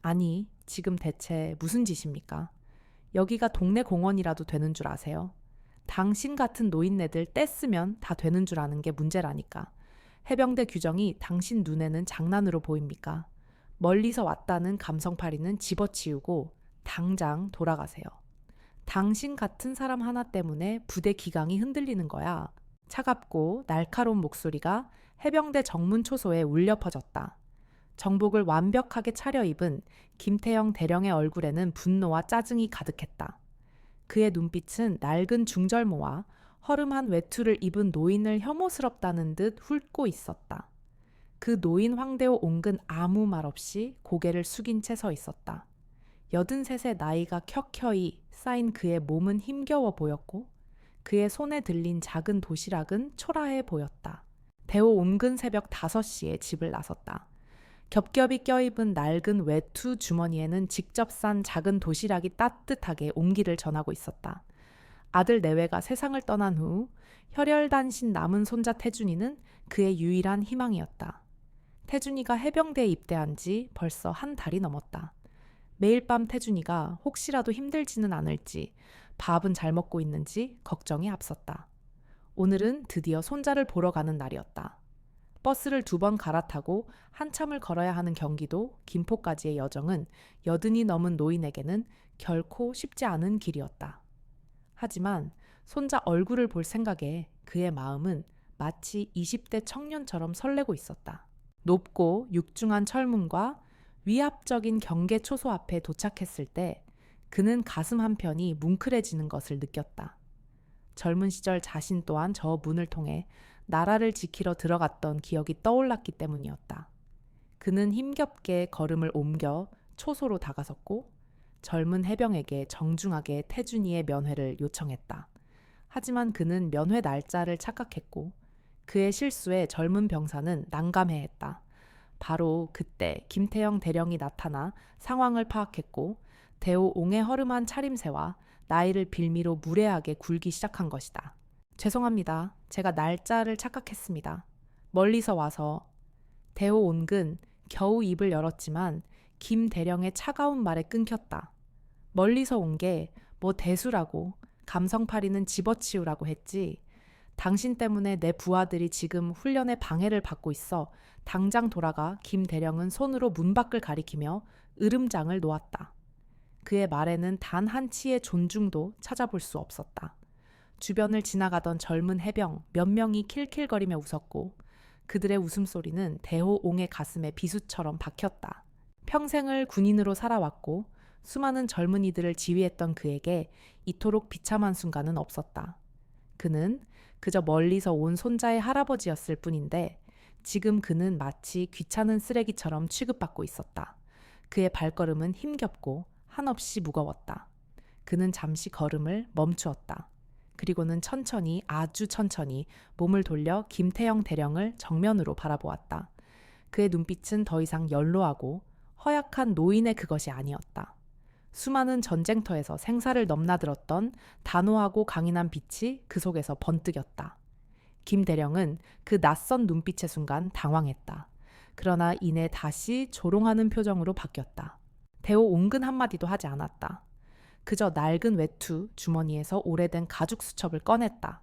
아니, 지금 대체 무슨 짓입니까? 여기가 동네 공원이라도 되는 줄 아세요? 당신 같은 노인네들 떼쓰면 다 되는 줄 아는 게 문제라니까. 해병대 규정이 당신 눈에는 장난으로 보입니까? 멀리서 왔다는 감성파리는 집어치우고 당장 돌아가세요. 당신 같은 사람 하나 때문에 부대 기강이 흔들리는 거야. 차갑고 날카로운 목소리가 해병대 정문 초소에 울려 퍼졌다. 정복을 완벽하게 차려입은 김태영 대령의 얼굴에는 분노와 짜증이 가득했다. 그의 눈빛은 낡은 중절모와 허름한 외투를 입은 노인을 혐오스럽다는 듯 훑고 있었다. 그 노인 황대호 옹근 아무 말 없이 고개를 숙인 채 서 있었다. 83의 나이가 켜켜이 쌓인 그의 몸은 힘겨워 보였고 그의 손에 들린 작은 도시락은 초라해 보였다. 대호 옹근 새벽 5시에 집을 나섰다. 겹겹이 껴입은 낡은 외투 주머니에는 직접 싼 작은 도시락이 따뜻하게 온기를 전하고 있었다. 아들 내외가 세상을 떠난 후 혈혈단신 남은 손자 태준이는 그의 유일한 희망이었다. 태준이가 해병대에 입대한 지 벌써 한 달이 넘었다. 매일 밤 태준이가 혹시라도 힘들지는 않을지, 밥은 잘 먹고 있는지 걱정이 앞섰다. 오늘은 드디어 손자를 보러 가는 날이었다. 버스를 2번 갈아타고 한참을 걸어야 하는 경기도 김포까지의 여정은 80이 넘은 노인에게는 결코 쉽지 않은 길이었다. 하지만 손자 얼굴을 볼 생각에 그의 마음은 마치 20대 청년처럼 설레고 있었다. 높고 육중한 철문과 위압적인 경계 초소 앞에 도착했을 때 그는 가슴 한편이 뭉클해지는 것을 느꼈다. 젊은 시절 자신 또한 저 문을 통해 나라를 지키러 들어갔던 기억이 떠올랐기 때문이었다. 그는 힘겹게 걸음을 옮겨 초소로 다가섰고 젊은 해병에게 정중하게 태준이의 면회를 요청했다. 하지만 그는 면회 날짜를 착각했고 그의 실수에 젊은 병사는 난감해했다. 바로 그때 김태영 대령이 나타나 상황을 파악했고 대호 옹의 허름한 차림새와 나이를 빌미로 무례하게 굴기 시작한 것이다. 죄송합니다. 제가 날짜를 착각했습니다. 멀리서 와서. 대호 옹은 겨우 입을 열었지만 김 대령의 차가운 말에 끊겼다. 멀리서 온 게 뭐 대수라고, 감성파리는 집어치우라고 했지. 당신 때문에 내 부하들이 지금 훈련에 방해를 받고 있어. 당장 돌아가. 김 대령은 손으로 문 밖을 가리키며 으름장을 놓았다. 그의 말에는 단 한 치의 존중도 찾아볼 수 없었다. 주변을 지나가던 젊은 해병 몇 명이 킬킬거리며 웃었고 그들의 웃음소리는 대호 옹의 가슴에 비수처럼 박혔다. 평생을 군인으로 살아왔고 수많은 젊은이들을 지휘했던 그에게 이토록 비참한 순간은 없었다. 그는 그저 멀리서 온 손자의 할아버지였을 뿐인데 지금 그는 마치 귀찮은 쓰레기처럼 취급받고 있었다. 그의 발걸음은 힘겹고 한없이 무거웠다. 그는 잠시 걸음을 멈추었다. 그리고는 천천히, 아주 천천히 몸을 돌려 김태영 대령을 정면으로 바라보았다. 그의 눈빛은 더 이상 연로하고 허약한 노인의 그것이 아니었다. 수많은 전쟁터에서 생사를 넘나들었던 단호하고 강인한 빛이 그 속에서 번뜩였다. 김 대령은 그 낯선 눈빛의 순간 당황했다. 그러나 이내 다시 조롱하는 표정으로 바뀌었다. 대호 옹근 한마디도 하지 않았다. 그저 낡은 외투 주머니에서 오래된 가죽 수첩을 꺼냈다.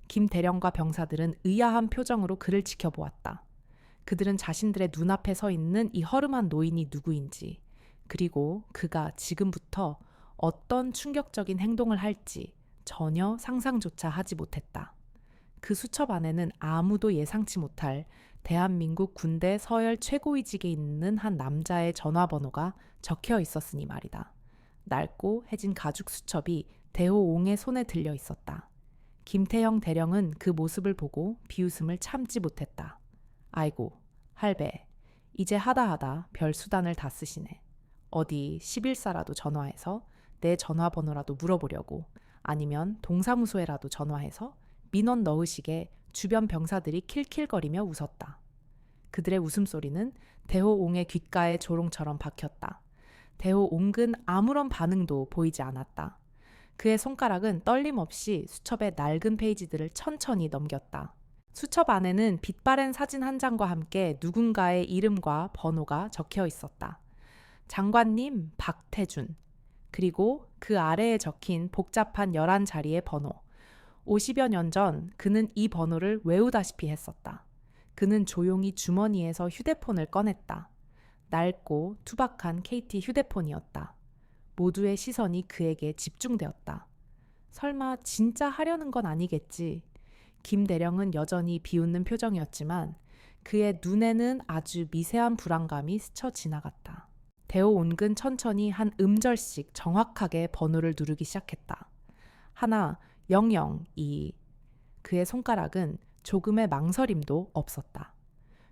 김 대령과 병사들은 의아한 표정으로 그를 지켜보았다. 그들은 자신들의 눈앞에 서 있는 이 허름한 노인이 누구인지, 그리고 그가 지금부터 어떤 충격적인 행동을 할지 전혀 상상조차 하지 못했다. 그 수첩 안에는 아무도 예상치 못할 대한민국 군대 서열 최고위직에 있는 한 남자의 전화번호가 적혀 있었으니 말이다. 낡고 해진 가죽 수첩이 대호 옹의 손에 들려 있었다. 김태영 대령은 그 모습을 보고 비웃음을 참지 못했다. 아이고, 할배, 이제 하다하다 별 수단을 다 쓰시네. 어디 11사라도 전화해서 내 전화번호라도 물어보려고, 아니면 동사무소에라도 전화해서 민원 넣으시게. 주변 병사들이 킬킬거리며 웃었다. 그들의 웃음소리는 대호옹의 귓가에 조롱처럼 박혔다. 대호옹은 아무런 반응도 보이지 않았다. 그의 손가락은 떨림 없이 수첩의 낡은 페이지들을 천천히 넘겼다. 수첩 안에는 빛바랜 사진 한 장과 함께 누군가의 이름과 번호가 적혀 있었다. 장관님 박태준. 그리고 그 아래에 적힌 복잡한 11자리의 번호. 50여 년 전 그는 이 번호를 외우다시피 했었다. 그는 조용히 주머니에서 휴대폰을 꺼냈다. 낡고 투박한 KT 휴대폰이었다. 모두의 시선이 그에게 집중되었다. 설마 진짜 하려는 건 아니겠지. 김 대령은 여전히 비웃는 표정이었지만 그의 눈에는 아주 미세한 불안감이 스쳐 지나갔다. 대호 온근 천천히 한 음절씩 정확하게 번호를 누르기 시작했다. 하나, 002. 그의 손가락은 조금의 망설임도 없었다.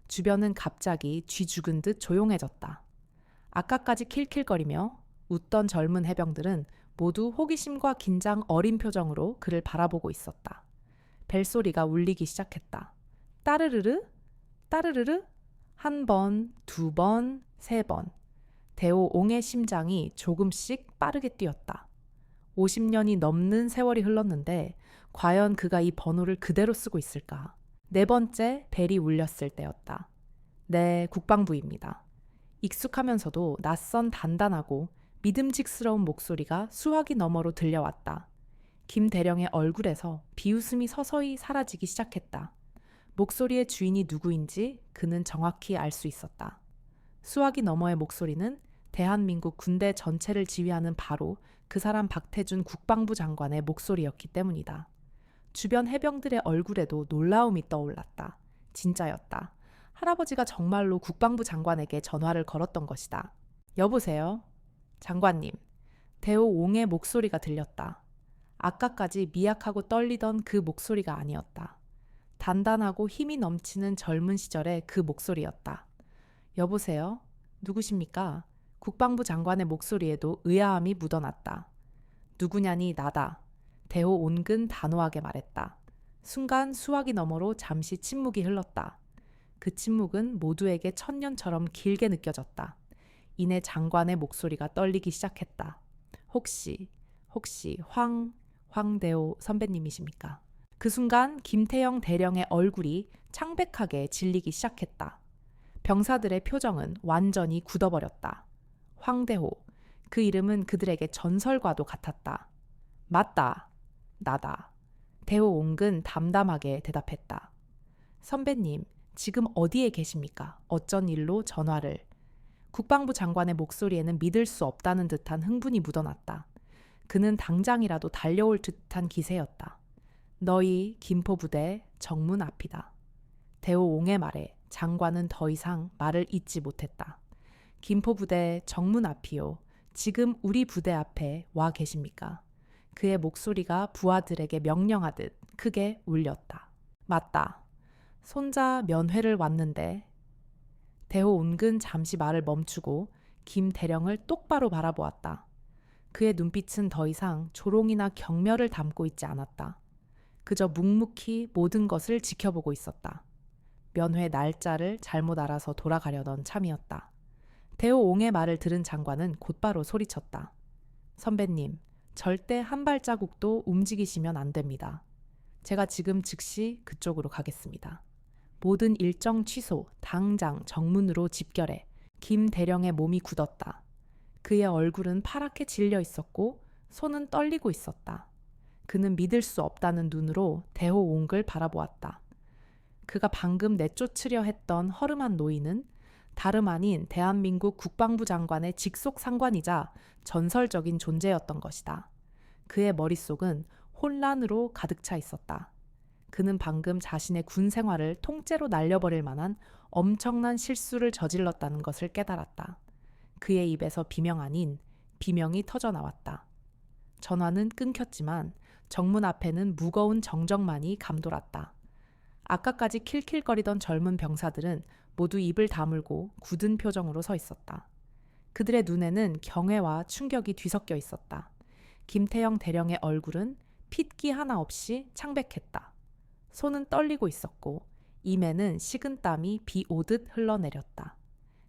주변은 갑자기 쥐 죽은 듯 조용해졌다. 아까까지 킬킬거리며 웃던 젊은 해병들은 모두 호기심과 긴장 어린 표정으로 그를 바라보고 있었다. 벨소리가 울리기 시작했다. 따르르르? 따르르르? 한 번, 두 번, 세 번. 대호 옹의 심장이 조금씩 빠르게 뛰었다. 50년이 넘는 세월이 흘렀는데 과연 그가 이 번호를 그대로 쓰고 있을까? 네 번째 벨이 울렸을 때였다. 네, 국방부입니다. 익숙하면서도 낯선 단단하고 믿음직스러운 목소리가 수화기 너머로 들려왔다. 김 대령의 얼굴에서 비웃음이 서서히 사라지기 시작했다. 목소리의 주인이 누구인지 그는 정확히 알 수 있었다. 수화기 너머의 목소리는 대한민국 군대 전체를 지휘하는 바로 그 사람 박태준 국방부 장관의 목소리였기 때문이다. 주변 해병들의 얼굴에도 놀라움이 떠올랐다. 진짜였다. 할아버지가 정말로 국방부 장관에게 전화를 걸었던 것이다. 여보세요? 장관님. 대호 옹의 목소리가 들렸다. 아까까지 미약하고 떨리던 그 목소리가 아니었다. 단단하고 힘이 넘치는 젊은 시절의 그 목소리였다. 여보세요? 누구십니까? 국방부 장관의 목소리에도 의아함이 묻어났다. 누구냐니 나다. 대호 온근 단호하게 말했다. 순간 수화기 너머로 잠시 침묵이 흘렀다. 그 침묵은 모두에게 천년처럼 길게 느껴졌다. 이내 장관의 목소리가 떨리기 시작했다. 혹시 황대호 선배님이십니까? 그 순간 김태영 대령의 얼굴이 창백하게 질리기 시작했다. 병사들의 표정은 완전히 굳어버렸다. 황대호, 그 이름은 그들에게 전설과도 같았다. 맞다, 나다. 대호 옹근 담담하게 대답했다. 선배님, 지금 어디에 계십니까? 어쩐 일로 전화를? 국방부 장관의 목소리에는 믿을 수 없다는 듯한 흥분이 묻어났다. 그는 당장이라도 달려올 듯한 기세였다. 너희 김포부대 정문 앞이다. 대호 옹의 말에 장관은 더 이상 말을 잇지 못했다. 김포부대 정문 앞이요. 지금 우리 부대 앞에 와 계십니까? 그의 목소리가 부하들에게 명령하듯 크게 울렸다. 맞다. 손자 면회를 왔는데. 대호 온근 잠시 말을 멈추고 김 대령을 똑바로 바라보았다. 그의 눈빛은 더 이상 조롱이나 경멸을 담고 있지 않았다. 그저 묵묵히 모든 것을 지켜보고 있었다. 면회 날짜를 잘못 알아서 돌아가려던 참이었다. 대호 옹의 말을 들은 장관은 곧바로 소리쳤다. 선배님, 절대 한 발자국도 움직이시면 안 됩니다. 제가 지금 즉시 그쪽으로 가겠습니다. 모든 일정 취소, 당장 정문으로 집결해. 김 대령의 몸이 굳었다. 그의 얼굴은 파랗게 질려 있었고 손은 떨리고 있었다. 그는 믿을 수 없다는 눈으로 대호 옹을 바라보았다. 그가 방금 내쫓으려 했던 허름한 노인은 다름 아닌 대한민국 국방부 장관의 직속 상관이자 전설적인 존재였던 것이다. 그의 머릿속은 혼란으로 가득 차 있었다. 그는 방금 자신의 군 생활을 통째로 날려버릴 만한 엄청난 실수를 저질렀다는 것을 깨달았다. 그의 입에서 비명 아닌 비명이 터져 나왔다. 전화는 끊겼지만 정문 앞에는 무거운 정적만이 감돌았다. 아까까지 킬킬거리던 젊은 병사들은 모두 입을 다물고 굳은 표정으로 서 있었다. 그들의 눈에는 경외와 충격이 뒤섞여 있었다. 김태영 대령의 얼굴은 핏기 하나 없이 창백했다. 손은 떨리고 있었고 입에는 식은땀이 비 오듯 흘러내렸다.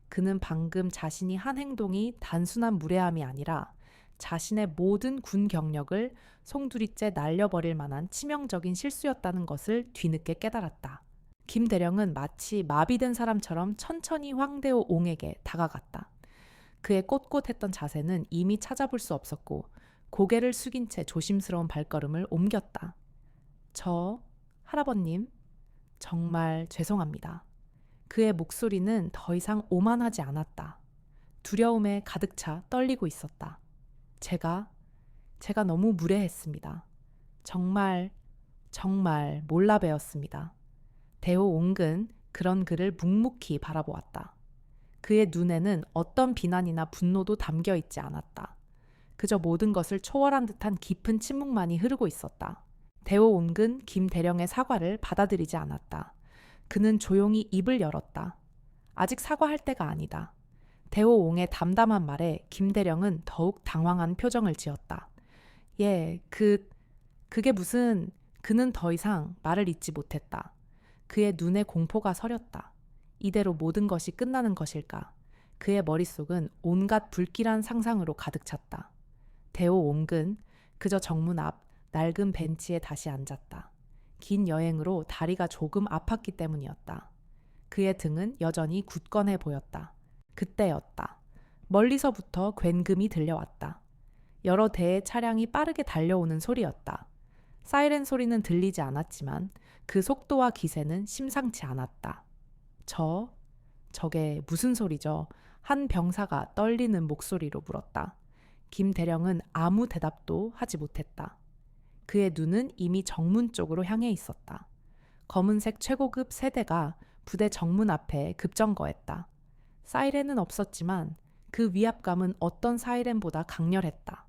그는 방금 자신이 한 행동이 단순한 무례함이 아니라 자신의 모든 군 경력을 송두리째 날려버릴 만한 치명적인 실수였다는 것을 뒤늦게 깨달았다. 김 대령은 마치 마비된 사람처럼 천천히 황대호 옹에게 다가갔다. 그의 꼿꼿했던 자세는 이미 찾아볼 수 없었고 고개를 숙인 채 조심스러운 발걸음을 옮겼다. 할아버님, 정말 죄송합니다. 그의 목소리는 더 이상 오만하지 않았다. 두려움에 가득 차 떨리고 있었다. 제가 너무 무례했습니다. 정말 몰라 배웠습니다. 대호 옹근 그런 그를 묵묵히 바라보았다. 그의 눈에는 어떤 비난이나 분노도 담겨 있지 않았다. 그저 모든 것을 초월한 듯한 깊은 침묵만이 흐르고 있었다. 대호 옹근 김대령의 사과를 받아들이지 않았다. 그는 조용히 입을 열었다. 아직 사과할 때가 아니다. 대호옹의 담담한 말에 김대령은 더욱 당황한 표정을 지었다. 그게 무슨... 그는 더 이상 말을 잇지 못했다. 그의 눈에 공포가 서렸다. 이대로 모든 것이 끝나는 것일까? 그의 머릿속은 온갖 불길한 상상으로 가득 찼다. 대호옹근 그저 정문 앞 낡은 벤치에 다시 앉았다. 긴 여행으로 다리가 조금 아팠기 때문이었다. 그의 등은 여전히 굳건해 보였다. 그때였다. 멀리서부터 굉금이 들려왔다. 여러 대의 차량이 빠르게 달려오는 소리였다. 사이렌 소리는 들리지 않았지만 그 속도와 기세는 심상치 않았다. 저게 무슨 소리죠? 한 병사가 떨리는 목소리로 물었다. 김대령은 아무 대답도 하지 못했다. 그의 눈은 이미 정문 쪽으로 향해 있었다. 검은색 최고급 세대가 부대 정문 앞에 급정거했다. 사이렌은 없었지만 그 위압감은 어떤 사이렌보다 강렬했다.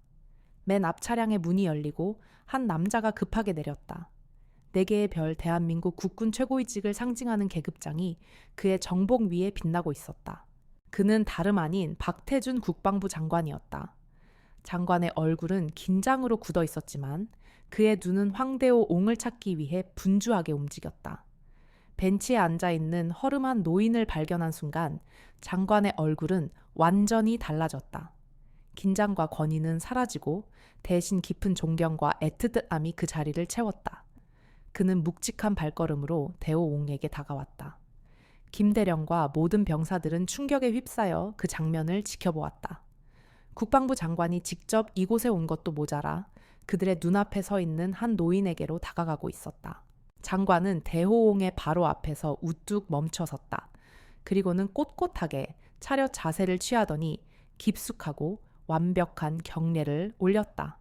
맨 앞 차량의 문이 열리고 한 남자가 급하게 내렸다. 4개의 별 대한민국 국군 최고위직을 상징하는 계급장이 그의 정복 위에 빛나고 있었다. 그는 다름 아닌 박태준 국방부 장관이었다. 장관의 얼굴은 긴장으로 굳어 있었지만 그의 눈은 황대호 옹을 찾기 위해 분주하게 움직였다. 벤치에 앉아있는 허름한 노인을 발견한 순간 장관의 얼굴은 완전히 달라졌다. 긴장과 권위는 사라지고 대신 깊은 존경과 애틋함이 그 자리를 채웠다. 그는 묵직한 발걸음으로 대호옹에게 다가왔다. 김대령과 모든 병사들은 충격에 휩싸여 그 장면을 지켜보았다. 국방부 장관이 직접 이곳에 온 것도 모자라 그들의 눈앞에 서 있는 한 노인에게로 다가가고 있었다. 장관은 대호옹의 바로 앞에서 우뚝 멈춰섰다. 그리고는 꼿꼿하게 차렷 자세를 취하더니 깊숙하고 완벽한 경례를 올렸다.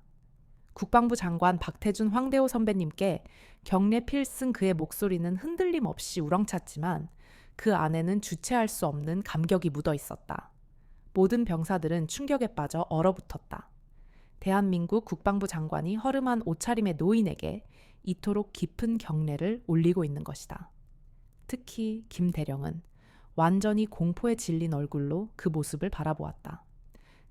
국방부 장관 박태준 황대호 선배님께 경례 필승 그의 목소리는 흔들림 없이 우렁찼지만 그 안에는 주체할 수 없는 감격이 묻어 있었다. 모든 병사들은 충격에 빠져 얼어붙었다. 대한민국 국방부 장관이 허름한 옷차림의 노인에게 이토록 깊은 경례를 올리고 있는 것이다. 특히 김대령은 완전히 공포에 질린 얼굴로 그 모습을 바라보았다.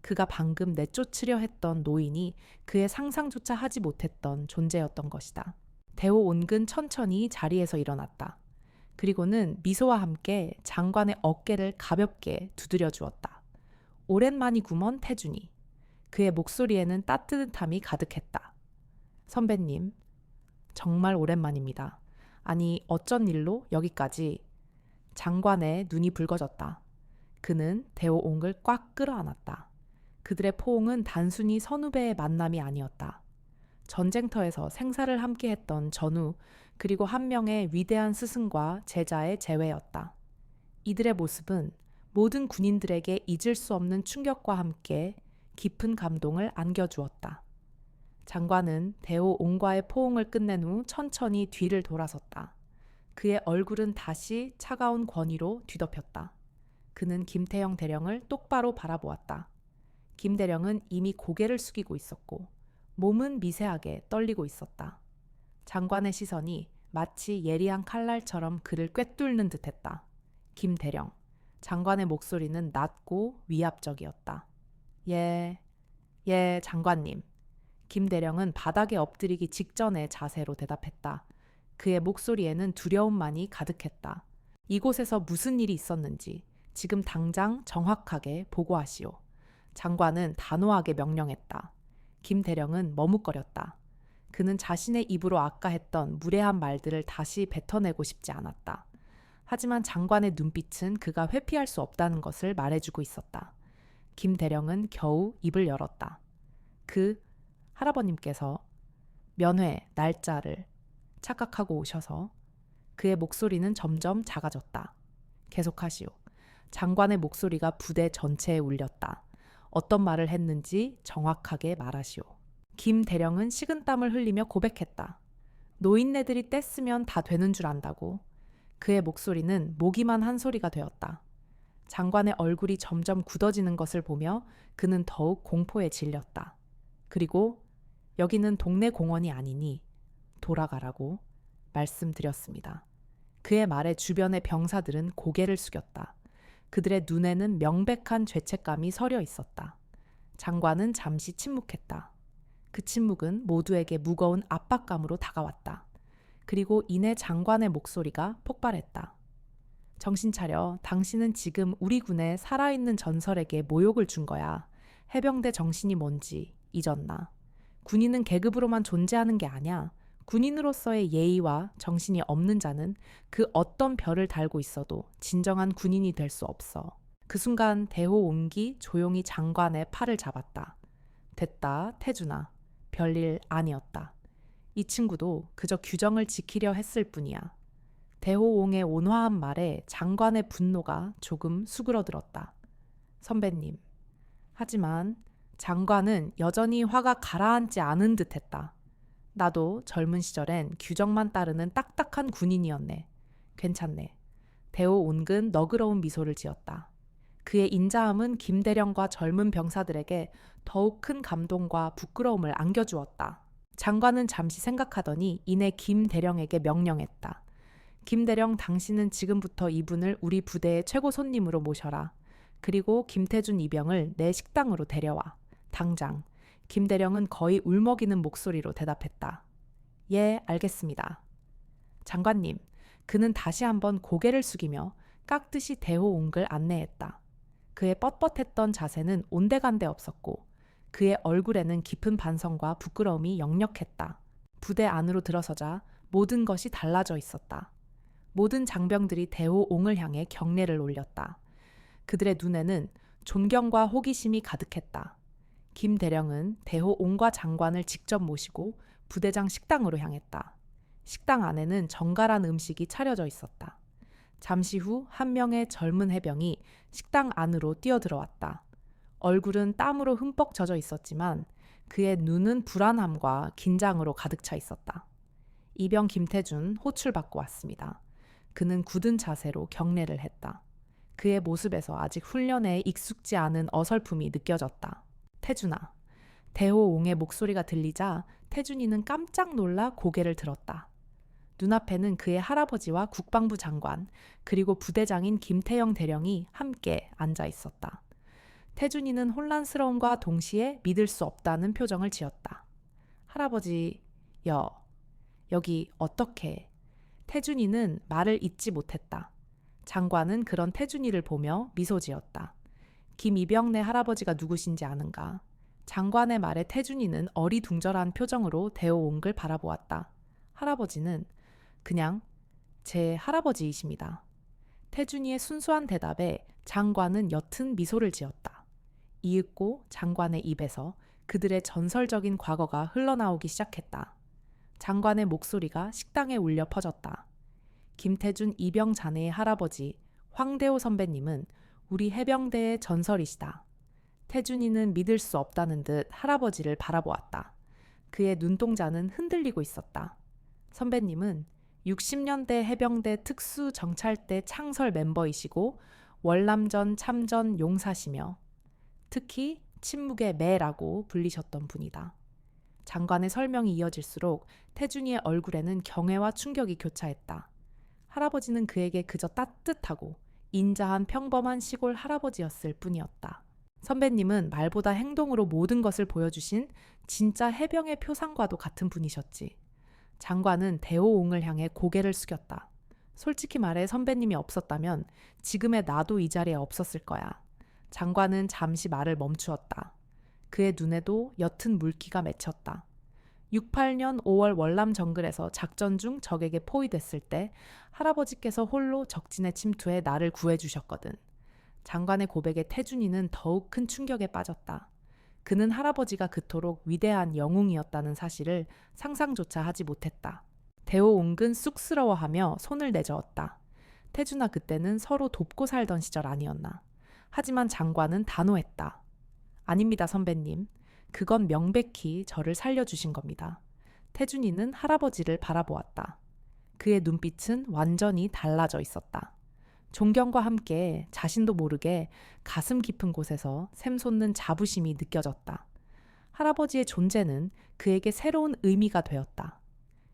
그가 방금 내쫓으려 했던 노인이 그의 상상조차 하지 못했던 존재였던 것이다. 대호옹근 천천히 자리에서 일어났다. 그리고는 미소와 함께 장관의 어깨를 가볍게 두드려 주었다. 오랜만이구먼 태준이. 그의 목소리에는 따뜻함이 가득했다. 선배님, 정말 오랜만입니다. 아니, 어쩐 일로 여기까지. 장관의 눈이 붉어졌다. 그는 대호옹을 꽉 끌어안았다. 그들의 포옹은 단순히 선후배의 만남이 아니었다. 전쟁터에서 생사를 함께했던 전우, 그리고 한 명의 위대한 스승과 제자의 재회였다. 이들의 모습은 모든 군인들에게 잊을 수 없는 충격과 함께 깊은 감동을 안겨주었다. 장관은 대호옹과의 포옹을 끝낸 후 천천히 뒤를 돌아섰다. 그의 얼굴은 다시 차가운 권위로 뒤덮였다. 그는 김태형 대령을 똑바로 바라보았다. 김 대령은 이미 고개를 숙이고 있었고 몸은 미세하게 떨리고 있었다. 장관의 시선이 마치 예리한 칼날처럼 그를 꿰뚫는 듯했다. 김 대령, 장관의 목소리는 낮고 위압적이었다. 예, 장관님. 김 대령은 바닥에 엎드리기 직전의 자세로 대답했다. 그의 목소리에는 두려움만이 가득했다. 이곳에서 무슨 일이 있었는지 지금 당장 정확하게 보고하시오. 장관은 단호하게 명령했다. 김 대령은 머뭇거렸다. 그는 자신의 입으로 아까 했던 무례한 말들을 다시 뱉어내고 싶지 않았다. 하지만 장관의 눈빛은 그가 회피할 수 없다는 것을 말해주고 있었다. 김 대령은 겨우 입을 열었다. 그 할아버님께서 면회 날짜를 착각하고 오셔서. 그의 목소리는 점점 작아졌다. 계속하시오. 장관의 목소리가 부대 전체에 울렸다. 어떤 말을 했는지 정확하게 말하시오. 김 대령은 식은땀을 흘리며 고백했다. 노인네들이 떼쓰면 다 되는 줄 안다고. 그의 목소리는 모기만 한 소리가 되었다. 장관의 얼굴이 점점 굳어지는 것을 보며 그는 더욱 공포에 질렸다. 그리고 여기는 동네 공원이 아니니 돌아가라고 말씀드렸습니다. 그의 말에 주변의 병사들은 고개를 숙였다. 그들의 눈에는 명백한 죄책감이 서려 있었다. 장관은 잠시 침묵했다. 그 침묵은 모두에게 무거운 압박감으로 다가왔다. 그리고 이내 장관의 목소리가 폭발했다. 정신 차려. 당신은 지금 우리 군의 살아있는 전설에게 모욕을 준 거야. 해병대 정신이 뭔지 잊었나? 군인은 계급으로만 존재하는 게 아니야. 군인으로서의 예의와 정신이 없는 자는 그 어떤 별을 달고 있어도 진정한 군인이 될 수 없어. 그 순간 대호옹기 조용히 장관의 팔을 잡았다. 됐다, 태준아. 별일 아니었다. 이 친구도 그저 규정을 지키려 했을 뿐이야. 대호옹의 온화한 말에 장관의 분노가 조금 수그러들었다. 선배님. 하지만 장관은 여전히 화가 가라앉지 않은 듯했다. 나도 젊은 시절엔 규정만 따르는 딱딱한 군인이었네. 괜찮네. 대호옹은 너그러운 미소를 지었다. 그의 인자함은 김대령과 젊은 병사들에게 더욱 큰 감동과 부끄러움을 안겨주었다. 장관은 잠시 생각하더니 이내 김대령에게 명령했다. 김대령, 당신은 지금부터 이분을 우리 부대의 최고 손님으로 모셔라. 그리고 김태준 이병을 내 식당으로 데려와. 당장. 김대령은 거의 울먹이는 목소리로 대답했다. 예, 알겠습니다. 장관님, 그는 다시 한번 고개를 숙이며 깍듯이 대호옹을 안내했다. 그의 뻣뻣했던 자세는 온데간데 없었고 그의 얼굴에는 깊은 반성과 부끄러움이 역력했다. 부대 안으로 들어서자 모든 것이 달라져 있었다. 모든 장병들이 대호옹을 향해 경례를 올렸다. 그들의 눈에는 존경과 호기심이 가득했다. 김 대령은 대호옹과 장관을 직접 모시고 부대장 식당으로 향했다. 식당 안에는 정갈한 음식이 차려져 있었다. 잠시 후 한 명의 젊은 해병이 식당 안으로 뛰어들어왔다. 얼굴은 땀으로 흠뻑 젖어 있었지만 그의 눈은 불안함과 긴장으로 가득 차 있었다. 이병 김태준 호출받고 왔습니다. 그는 굳은 자세로 경례를 했다. 그의 모습에서 아직 훈련에 익숙지 않은 어설픔이 느껴졌다. 태준아. 대호옹의 목소리가 들리자 태준이는 깜짝 놀라 고개를 들었다. 눈앞에는 그의 할아버지와 국방부 장관 그리고 부대장인 김태영 대령이 함께 앉아 있었다. 태준이는 혼란스러움과 동시에 믿을 수 없다는 표정을 지었다. 할아버지, 여기 어떻게? 태준이는 말을 잇지 못했다. 장관은 그런 태준이를 보며 미소 지었다. 김이병내 할아버지가 누구신지 아는가? 장관의 말에 태준이는 어리둥절한 표정으로 대호옹을 바라보았다. 할아버지는 그냥 제 할아버지이십니다. 태준이의 순수한 대답에 장관은 옅은 미소를 지었다. 이윽고 장관의 입에서 그들의 전설적인 과거가 흘러나오기 시작했다. 장관의 목소리가 식당에 울려 퍼졌다. 김태준 이병 자네의 할아버지 황대호 선배님은 우리 해병대의 전설이시다. 태준이는 믿을 수 없다는 듯 할아버지를 바라보았다. 그의 눈동자는 흔들리고 있었다. 선배님은 60년대 해병대 특수정찰대 창설 멤버이시고 월남전 참전 용사시며 특히 침묵의 매라고 불리셨던 분이다. 장관의 설명이 이어질수록 태준이의 얼굴에는 경애와 충격이 교차했다. 할아버지는 그에게 그저 따뜻하고 인자한 평범한 시골 할아버지였을 뿐이었다. 선배님은 말보다 행동으로 모든 것을 보여주신 진짜 해병의 표상과도 같은 분이셨지. 장관은 대호옹을 향해 고개를 숙였다. 솔직히 말해 선배님이 없었다면 지금의 나도 이 자리에 없었을 거야. 장관은 잠시 말을 멈추었다. 그의 눈에도 옅은 물기가 맺혔다. 68년 5월 월남 정글에서 작전 중 적에게 포위됐을 때 할아버지께서 홀로 적진에 침투해 나를 구해주셨거든. 장관의 고백에 태준이는 더욱 큰 충격에 빠졌다. 그는 할아버지가 그토록 위대한 영웅이었다는 사실을 상상조차 하지 못했다. 대호옹근 쑥스러워하며 손을 내저었다. 태준아, 그때는 서로 돕고 살던 시절 아니었나. 하지만 장관은 단호했다. 아닙니다, 선배님. 그건 명백히 저를 살려주신 겁니다. 태준이는 할아버지를 바라보았다. 그의 눈빛은 완전히 달라져 있었다. 존경과 함께 자신도 모르게 가슴 깊은 곳에서 샘솟는 자부심이 느껴졌다. 할아버지의 존재는 그에게 새로운 의미가 되었다.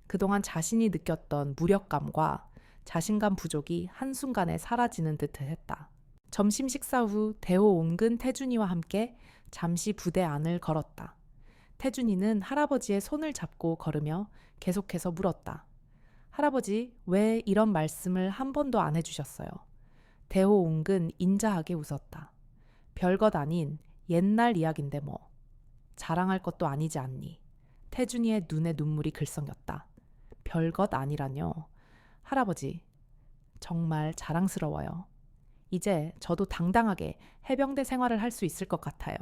그동안 자신이 느꼈던 무력감과 자신감 부족이 한순간에 사라지는 듯 했다. 점심 식사 후 대호옹근 태준이와 함께 잠시 부대 안을 걸었다. 태준이는 할아버지의 손을 잡고 걸으며 계속해서 물었다. 할아버지, 왜 이런 말씀을 한 번도 안 해주셨어요? 대호옹근 인자하게 웃었다. 별것 아닌 옛날 이야긴데 뭐. 자랑할 것도 아니지 않니? 태준이의 눈에 눈물이 글썽였다. 별것 아니라뇨. 할아버지, 정말 자랑스러워요. 이제 저도 당당하게 해병대 생활을 할 수 있을 것 같아요.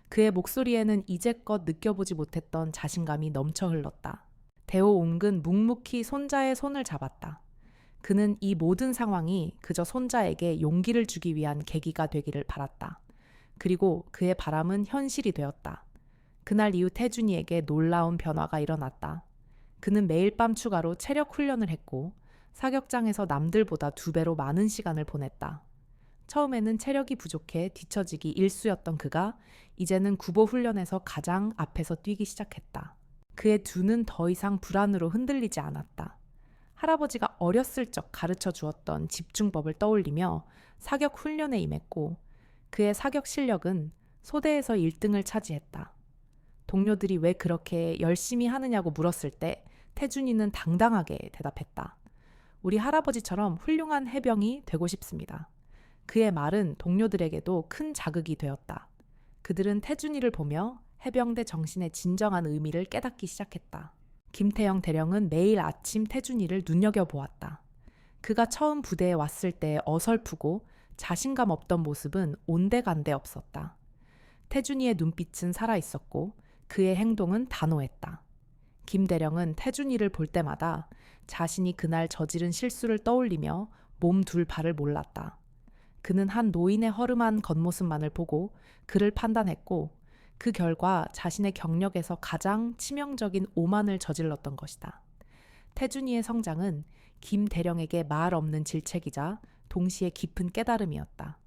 그의 목소리에는 이제껏 느껴보지 못했던 자신감이 넘쳐 흘렀다. 대호옹근 묵묵히 손자의 손을 잡았다. 그는 이 모든 상황이 그저 손자에게 용기를 주기 위한 계기가 되기를 바랐다. 그리고 그의 바람은 현실이 되었다. 그날 이후 태준이에게 놀라운 변화가 일어났다. 그는 매일 밤 추가로 체력 훈련을 했고 사격장에서 남들보다 2배로 많은 시간을 보냈다. 처음에는 체력이 부족해 뒤처지기 일쑤였던 그가 이제는 구보 훈련에서 가장 앞에서 뛰기 시작했다. 그의 두 눈 더 이상 불안으로 흔들리지 않았다. 할아버지가 어렸을 적 가르쳐 주었던 집중법을 떠올리며 사격 훈련에 임했고 그의 사격 실력은 소대에서 1등을 차지했다. 동료들이 왜 그렇게 열심히 하느냐고 물었을 때 태준이는 당당하게 대답했다. 우리 할아버지처럼 훌륭한 해병이 되고 싶습니다. 그의 말은 동료들에게도 큰 자극이 되었다. 그들은 태준이를 보며 해병대 정신의 진정한 의미를 깨닫기 시작했다. 김태영 대령은 매일 아침 태준이를 눈여겨보았다. 그가 처음 부대에 왔을 때 어설프고 자신감 없던 모습은 온데간데 없었다. 태준이의 눈빛은 살아있었고 그의 행동은 단호했다. 김 대령은 태준이를 볼 때마다 자신이 그날 저지른 실수를 떠올리며 몸 둘 바를 몰랐다. 그는 한 노인의 허름한 겉모습만을 보고 그를 판단했고 그 결과 자신의 경력에서 가장 치명적인 오만을 저질렀던 것이다. 태준이의 성장은 김 대령에게 말 없는 질책이자 동시에 깊은 깨달음이었다.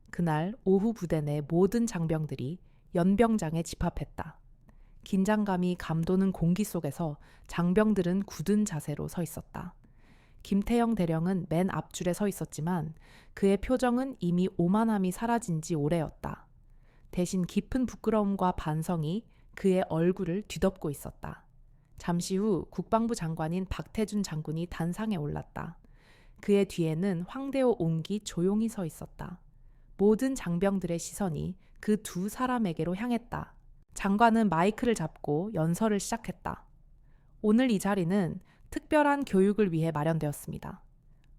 그날 오후 부대 내 모든 장병들이 연병장에 집합했다. 긴장감이 감도는 공기 속에서 장병들은 굳은 자세로 서 있었다. 김태영 대령은 맨 앞줄에 서 있었지만 그의 표정은 이미 오만함이 사라진 지 오래였다. 대신 깊은 부끄러움과 반성이 그의 얼굴을 뒤덮고 있었다. 잠시 후 국방부 장관인 박태준 장군이 단상에 올랐다. 그의 뒤에는 황대호 옹기 조용히 서 있었다. 모든 장병들의 시선이 그 두 사람에게로 향했다. 장관은 마이크를 잡고 연설을 시작했다. 오늘 이 자리는 특별한 교육을 위해 마련되었습니다.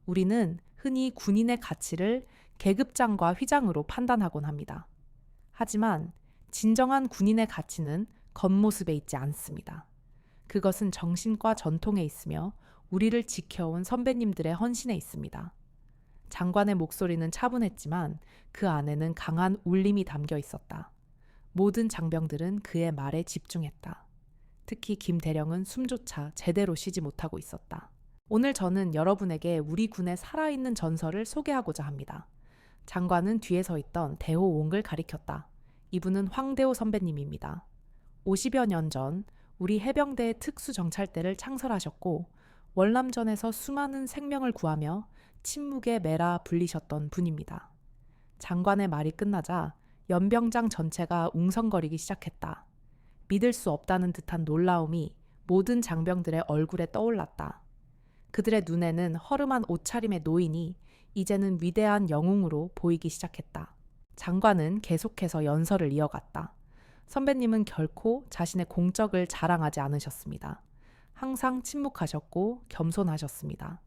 우리는 흔히 군인의 가치를 계급장과 휘장으로 판단하곤 합니다. 하지만 진정한 군인의 가치는 겉모습에 있지 않습니다. 그것은 정신과 전통에 있으며 우리를 지켜온 선배님들의 헌신에 있습니다. 장관의 목소리는 차분했지만 그 안에는 강한 울림이 담겨 있었다. 모든 장병들은 그의 말에 집중했다. 특히 김 대령은 숨조차 제대로 쉬지 못하고 있었다. 오늘 저는 여러분에게 우리 군의 살아있는 전설을 소개하고자 합니다. 장관은 뒤에 서 있던 대호옹을 가리켰다. 이분은 황대호 선배님입니다. 50여 년 전 우리 해병대의 특수정찰대를 창설하셨고 월남전에서 수많은 생명을 구하며 침묵의 매라 불리셨던 분입니다. 장관의 말이 끝나자 연병장 전체가 웅성거리기 시작했다. 믿을 수 없다는 듯한 놀라움이 모든 장병들의 얼굴에 떠올랐다. 그들의 눈에는 허름한 옷차림의 노인이 이제는 위대한 영웅으로 보이기 시작했다. 장관은 계속해서 연설을 이어갔다. 선배님은 결코 자신의 공적을 자랑하지 않으셨습니다. 항상 침묵하셨고 겸손하셨습니다.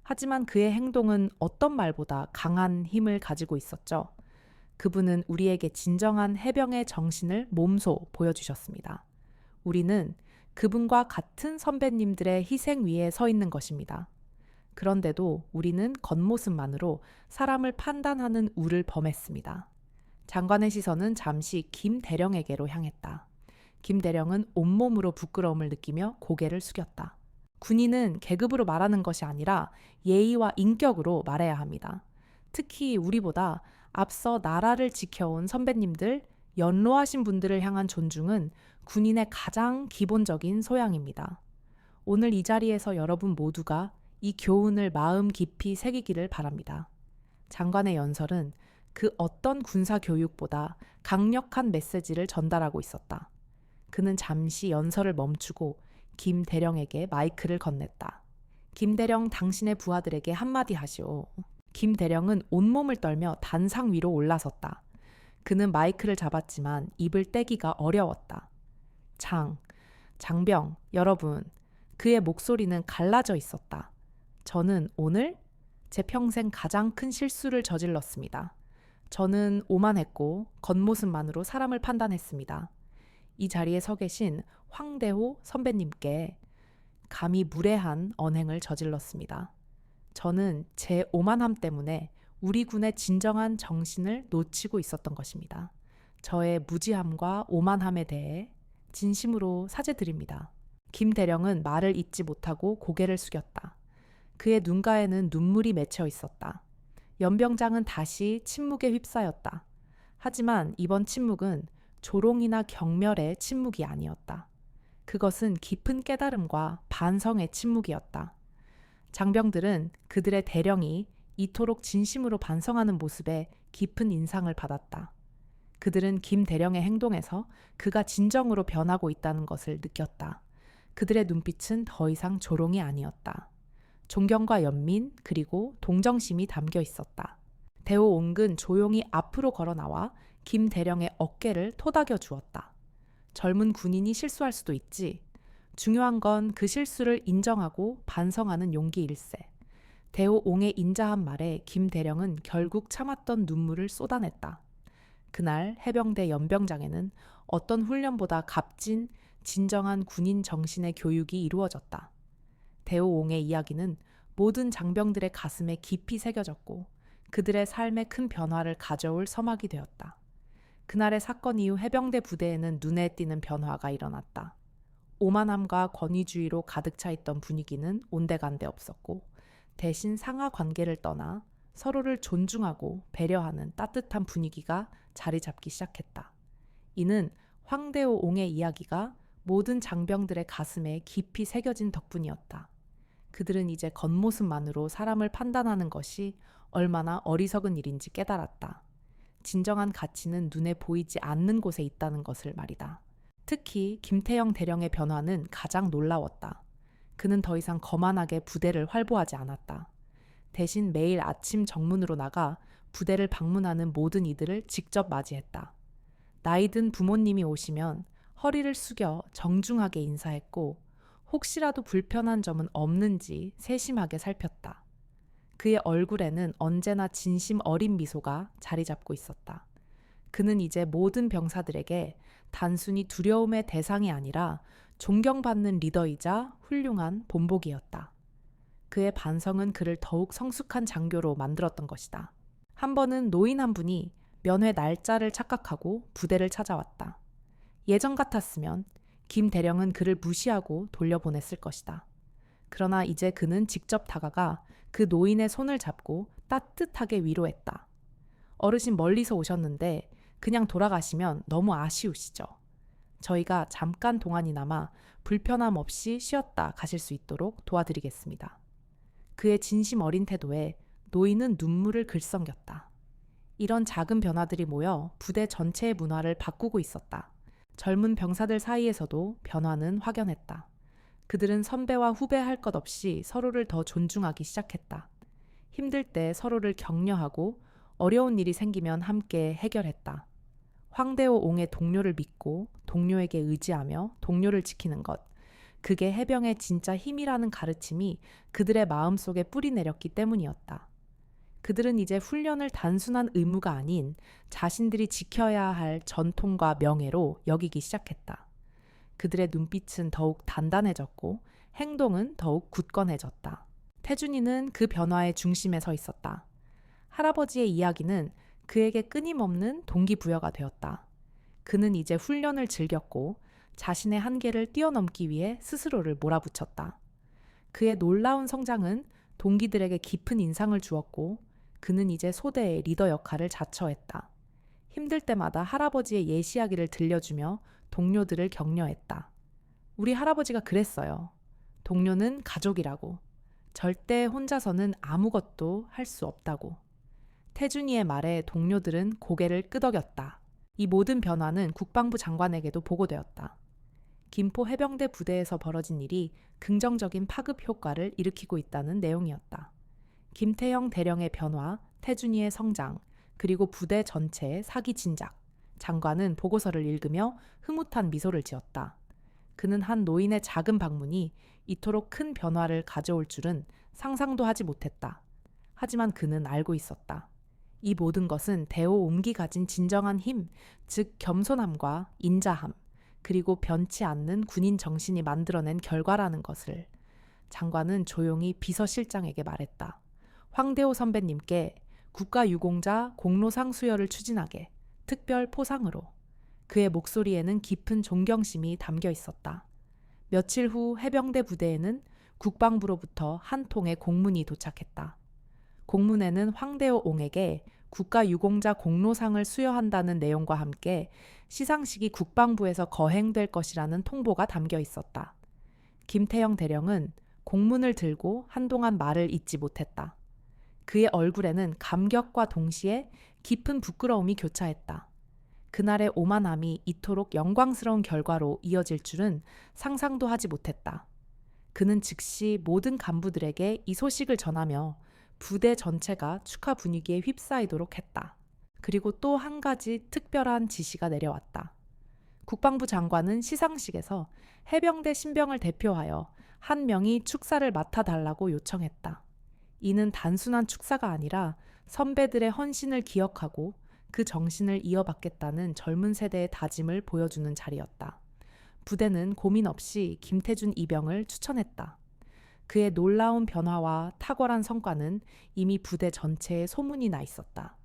하지만 그의 행동은 어떤 말보다 강한 힘을 가지고 있었죠. 그분은 우리에게 진정한 해병의 정신을 몸소 보여주셨습니다. 우리는 그분과 같은 선배님들의 희생 위에 서 있는 것입니다. 그런데도 우리는 겉모습만으로 사람을 판단하는 우를 범했습니다. 장관의 시선은 잠시 김 대령에게로 향했다. 김 대령은 온몸으로 부끄러움을 느끼며 고개를 숙였다. 군인은 계급으로 말하는 것이 아니라 예의와 인격으로 말해야 합니다. 특히 우리보다 앞서 나라를 지켜온 선배님들, 연로하신 분들을 향한 존중은 군인의 가장 기본적인 소양입니다. 오늘 이 자리에서 여러분 모두가 이 교훈을 마음 깊이 새기기를 바랍니다. 장관의 연설은 그 어떤 군사 교육보다 강력한 메시지를 전달하고 있었다. 그는 잠시 연설을 멈추고 김 대령에게 마이크를 건넸다. 김 대령, 당신의 부하들에게 한마디 하시오. 김 대령은 온몸을 떨며 단상 위로 올라섰다. 그는 마이크를 잡았지만 입을 떼기가 어려웠다. 장병, 여러분. 그의 목소리는 갈라져 있었다. 저는 오늘 제 평생 가장 큰 실수를 저질렀습니다. 저는 오만했고 겉모습만으로 사람을 판단했습니다. 이 자리에 서 계신 황대호 선배님께 감히 무례한 언행을 저질렀습니다. 저는 제 오만함 때문에 우리 군의 진정한 정신을 놓치고 있었던 것입니다. 저의 무지함과 오만함에 대해 진심으로 사죄드립니다. 김 대령은 말을 잇지 못하고 고개를 숙였다. 그의 눈가에는 눈물이 맺혀 있었다. 연병장은 다시 침묵에 휩싸였다. 하지만 이번 침묵은 조롱이나 경멸의 침묵이 아니었다. 그것은 깊은 깨달음과 반성의 침묵이었다. 장병들은 그들의 대령이 이토록 진심으로 반성하는 모습에 깊은 인상을 받았다. 그들은 김 대령의 행동에서 그가 진정으로 변하고 있다는 것을 느꼈다. 그들의 눈빛은 더 이상 조롱이 아니었다. 존경과 연민 그리고 동정심이 담겨 있었다. 대호 옹근 조용히 앞으로 걸어 나와 김 대령의 어깨를 토닥여 주었다. 젊은 군인이 실수할 수도 있지. 중요한 건 그 실수를 인정하고 반성하는 용기일세. 대호 옹의 인자한 말에 김 대령은 결국 참았던 눈물을 쏟아냈다. 그날 해병대 연병장에는 어떤 훈련보다 값진 진정한 군인 정신의 교육이 이루어졌다. 대호 옹의 이야기는 모든 장병들의 가슴에 깊이 새겨졌고 그들의 삶에 큰 변화를 가져올 서막이 되었다. 그날의 사건 이후 해병대 부대에는 눈에 띄는 변화가 일어났다. 오만함과 권위주의로 가득 차 있던 분위기는 온데간데 없었고 대신 상하 관계를 떠나 서로를 존중하고 배려하는 따뜻한 분위기가 자리 잡기 시작했다. 이는 황대호 옹의 이야기가 모든 장병들의 가슴에 깊이 새겨진 덕분이었다. 그들은 이제 겉모습만으로 사람을 판단하는 것이 얼마나 어리석은 일인지 깨달았다. 진정한 가치는 눈에 보이지 않는 곳에 있다는 것을 말이다. 특히 김태영 대령의 변화는 가장 놀라웠다. 그는 더 이상 거만하게 부대를 활보하지 않았다. 대신 매일 아침 정문으로 나가 부대를 방문하는 모든 이들을 직접 맞이했다. 나이든 부모님이 오시면 허리를 숙여 정중하게 인사했고 혹시라도 불편한 점은 없는지 세심하게 살폈다. 그의 얼굴에는 언제나 진심 어린 미소가 자리 잡고 있었다. 그는 이제 모든 병사들에게 단순히 두려움의 대상이 아니라 존경받는 리더이자 훌륭한 본보기였다. 그의 반성은 그를 더욱 성숙한 장교로 만들었던 것이다. 한 번은 노인 한 분이 면회 날짜를 착각하고 부대를 찾아왔다. 예전 같았으면 김 대령은 그를 무시하고 돌려보냈을 것이다. 그러나 이제 그는 직접 다가가 그 노인의 손을 잡고 따뜻하게 위로했다. 어르신 멀리서 오셨는데 그냥 돌아가시면 너무 아쉬우시죠? 저희가 잠깐 동안이나마 불편함 없이 쉬었다 가실 수 있도록 도와드리겠습니다. 그의 진심 어린 태도에 노인은 눈물을 글썽였다. 이런 작은 변화들이 모여 부대 전체의 문화를 바꾸고 있었다. 젊은 병사들 사이에서도 변화는 확연했다. 그들은 선배와 후배할 것 없이 서로를 더 존중하기 시작했다. 힘들 때 서로를 격려하고 어려운 일이 생기면 함께 해결했다. 황대호 옹의 동료를 믿고 동료에게 의지하며 동료를 지키는 것, 그게 해병의 진짜 힘이라는 가르침이 그들의 마음속에 뿌리 내렸기 때문이었다. 그들은 이제 훈련을 단순한 의무가 아닌 자신들이 지켜야 할 전통과 명예로 여기기 시작했다. 그들의 눈빛은 더욱 단단해졌고 행동은 더욱 굳건해졌다. 태준이는 그 변화의 중심에 서 있었다. 할아버지의 이야기는 그에게 끊임없는 동기부여가 되었다. 그는 이제 훈련을 즐겼고 자신의 한계를 뛰어넘기 위해 스스로를 몰아붙였다. 그의 놀라운 성장은 동기들에게 깊은 인상을 주었고 그는 이제 소대의 리더 역할을 자처했다. 힘들 때마다 할아버지의 예시 이야기를 들려주며 동료들을 격려했다. 우리 할아버지가 그랬어요. 동료는 가족이라고. 절대 혼자서는 아무것도 할 수 없다고. 태준이의 말에 동료들은 고개를 끄덕였다. 이 모든 변화는 국방부 장관에게도 보고되었다. 김포 해병대 부대에서 벌어진 일이 긍정적인 파급 효과를 일으키고 있다는 내용이었다. 김태형 대령의 변화, 태준이의 성장, 그리고 부대 전체의 사기 진작. 장관은 보고서를 읽으며 흐뭇한 미소를 지었다. 그는 한 노인의 작은 방문이 이토록 큰 변화를 가져올 줄은 상상도 하지 못했다. 하지만 그는 알고 있었다. 이 모든 것은 대오옴기 가진 진정한 힘, 즉 겸손함과 인자함, 그리고 변치 않는 군인 정신이 만들어낸 결과라는 것을. 장관은 조용히 비서실장에게 말했다. 황대호 선배님께 국가유공자 공로상 수여를 추진하게, 특별 포상으로. 그의 목소리에는 깊은 존경심이 담겨 있었다. 며칠 후 해병대 부대에는 국방부로부터 한 통의 공문이 도착했다. 공문에는 황대호 옹에게 국가유공자 공로상을 수여한다는 내용과 함께 시상식이 국방부에서 거행될 것이라는 통보가 담겨 있었다. 김태형 대령은 공문을 들고 한동안 말을 잇지 못했다. 그의 얼굴에는 감격과 동시에 깊은 부끄러움이 교차했다. 그날의 오만함이 이토록 영광스러운 결과로 이어질 줄은 상상도 하지 못했다. 그는 즉시 모든 간부들에게 이 소식을 전하며 부대 전체가 축하 분위기에 휩싸이도록 했다. 그리고 또 한 가지 특별한 지시가 내려왔다. 국방부 장관은 시상식에서 해병대 신병을 대표하여 한 명이 축사를 맡아달라고 요청했다. 이는 단순한 축사가 아니라 선배들의 헌신을 기억하고 그 정신을 이어받겠다는 젊은 세대의 다짐을 보여주는 자리였다. 부대는 고민 없이 김태준 이병을 추천했다. 그의 놀라운 변화와 탁월한 성과는 이미 부대 전체에 소문이 나 있었다.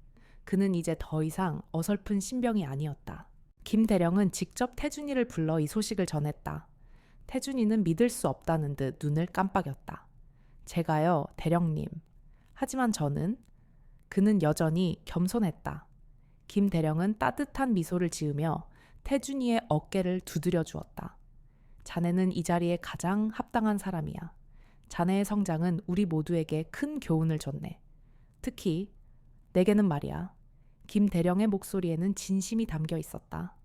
그는 이제 더 이상 어설픈 신병이 아니었다. 김 대령은 직접 태준이를 불러 이 소식을 전했다. 태준이는 믿을 수 없다는 듯 눈을 깜빡였다. 제가요, 대령님. 하지만 그는 여전히 겸손했다. 김 대령은 따뜻한 미소를 지으며 태준이의 어깨를 두드려 주었다. 자네는 이 자리에 가장 합당한 사람이야. 자네의 성장은 우리 모두에게 큰 교훈을 줬네. 특히 내게는 말이야. 김 대령의 목소리에는 진심이 담겨 있었다.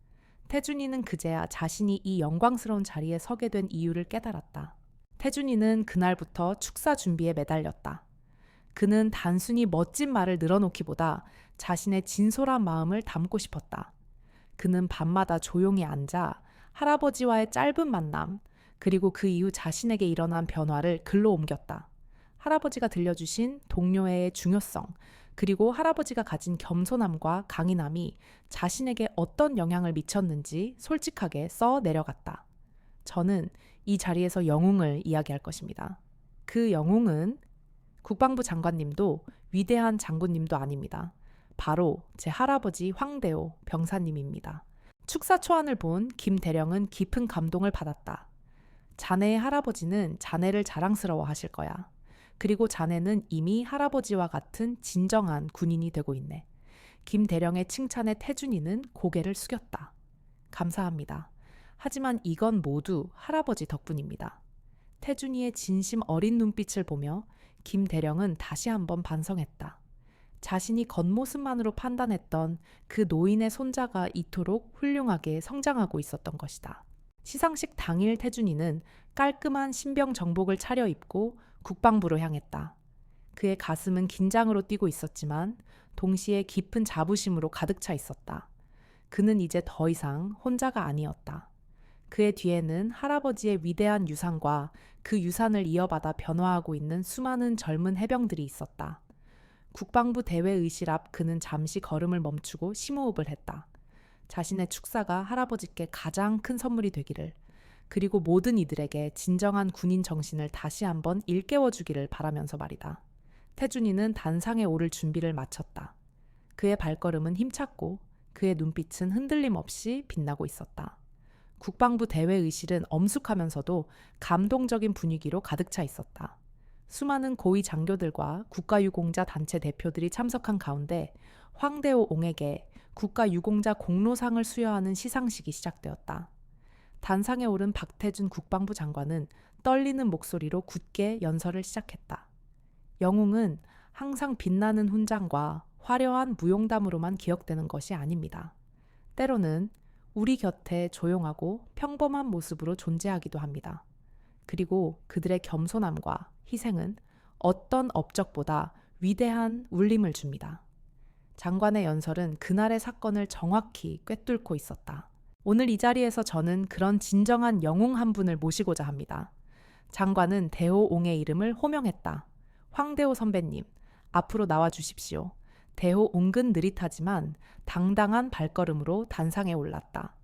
태준이는 그제야 자신이 이 영광스러운 자리에 서게 된 이유를 깨달았다. 태준이는 그날부터 축사 준비에 매달렸다. 그는 단순히 멋진 말을 늘어놓기보다 자신의 진솔한 마음을 담고 싶었다. 그는 밤마다 조용히 앉아 할아버지와의 짧은 만남, 그리고 그 이후 자신에게 일어난 변화를 글로 옮겼다. 할아버지가 들려주신 동료애의 중요성, 그리고 할아버지가 가진 겸손함과 강인함이 자신에게 어떤 영향을 미쳤는지 솔직하게 써 내려갔다. 저는 이 자리에서 영웅을 이야기할 것입니다. 그 영웅은 국방부 장관님도 위대한 장군님도 아닙니다. 바로 제 할아버지 황대호 병사님입니다. 축사 초안을 본 김 대령은 깊은 감동을 받았다. 자네의 할아버지는 자네를 자랑스러워 하실 거야. 그리고 자네는 이미 할아버지와 같은 진정한 군인이 되고 있네. 김 대령의 칭찬에 태준이는 고개를 숙였다. 감사합니다. 하지만 이건 모두 할아버지 덕분입니다. 태준이의 진심 어린 눈빛을 보며 김 대령은 다시 한번 반성했다. 자신이 겉모습만으로 판단했던 그 노인의 손자가 이토록 훌륭하게 성장하고 있었던 것이다. 시상식 당일 태준이는 깔끔한 신병 정복을 차려입고 국방부로 향했다. 그의 가슴은 긴장으로 뛰고 있었지만 동시에 깊은 자부심으로 가득 차 있었다. 그는 이제 더 이상 혼자가 아니었다. 그의 뒤에는 할아버지의 위대한 유산과 그 유산을 이어받아 변화하고 있는 수많은 젊은 해병들이 있었다. 국방부 대회 의실 앞 그는 잠시 걸음을 멈추고 심호흡을 했다. 자신의 축사가 할아버지께 가장 큰 선물이 되기를, 그리고 모든 이들에게 진정한 군인 정신을 다시 한번 일깨워 주기를 바라면서 말이다. 태준이는 단상에 오를 준비를 마쳤다. 그의 발걸음은 힘찼고 그의 눈빛은 흔들림 없이 빛나고 있었다. 국방부 대회 의실은 엄숙하면서도 감동적인 분위기로 가득 차 있었다. 수많은 고위 장교들과 국가유공자 단체 대표들이 참석한 가운데 황대호 옹에게 국가유공자 공로상을 수여하는 시상식이 시작되었다. 단상에 오른 박태준 국방부 장관은 떨리는 목소리로 굳게 연설을 시작했다. 영웅은 항상 빛나는 훈장과 화려한 무용담으로만 기억되는 것이 아닙니다. 때로는 우리 곁에 조용하고 평범한 모습으로 존재하기도 합니다. 그리고 그들의 겸손함과 희생은 어떤 업적보다 위대한 울림을 줍니다. 장관의 연설은 그날의 사건을 정확히 꿰뚫고 있었다. 오늘 이 자리에서 저는 그런 진정한 영웅 한 분을 모시고자 합니다. 장관은 대호옹의 이름을 호명했다. 황대호 선배님, 앞으로 나와 주십시오. 대호 옹은 느릿하지만 당당한 발걸음으로 단상에 올랐다.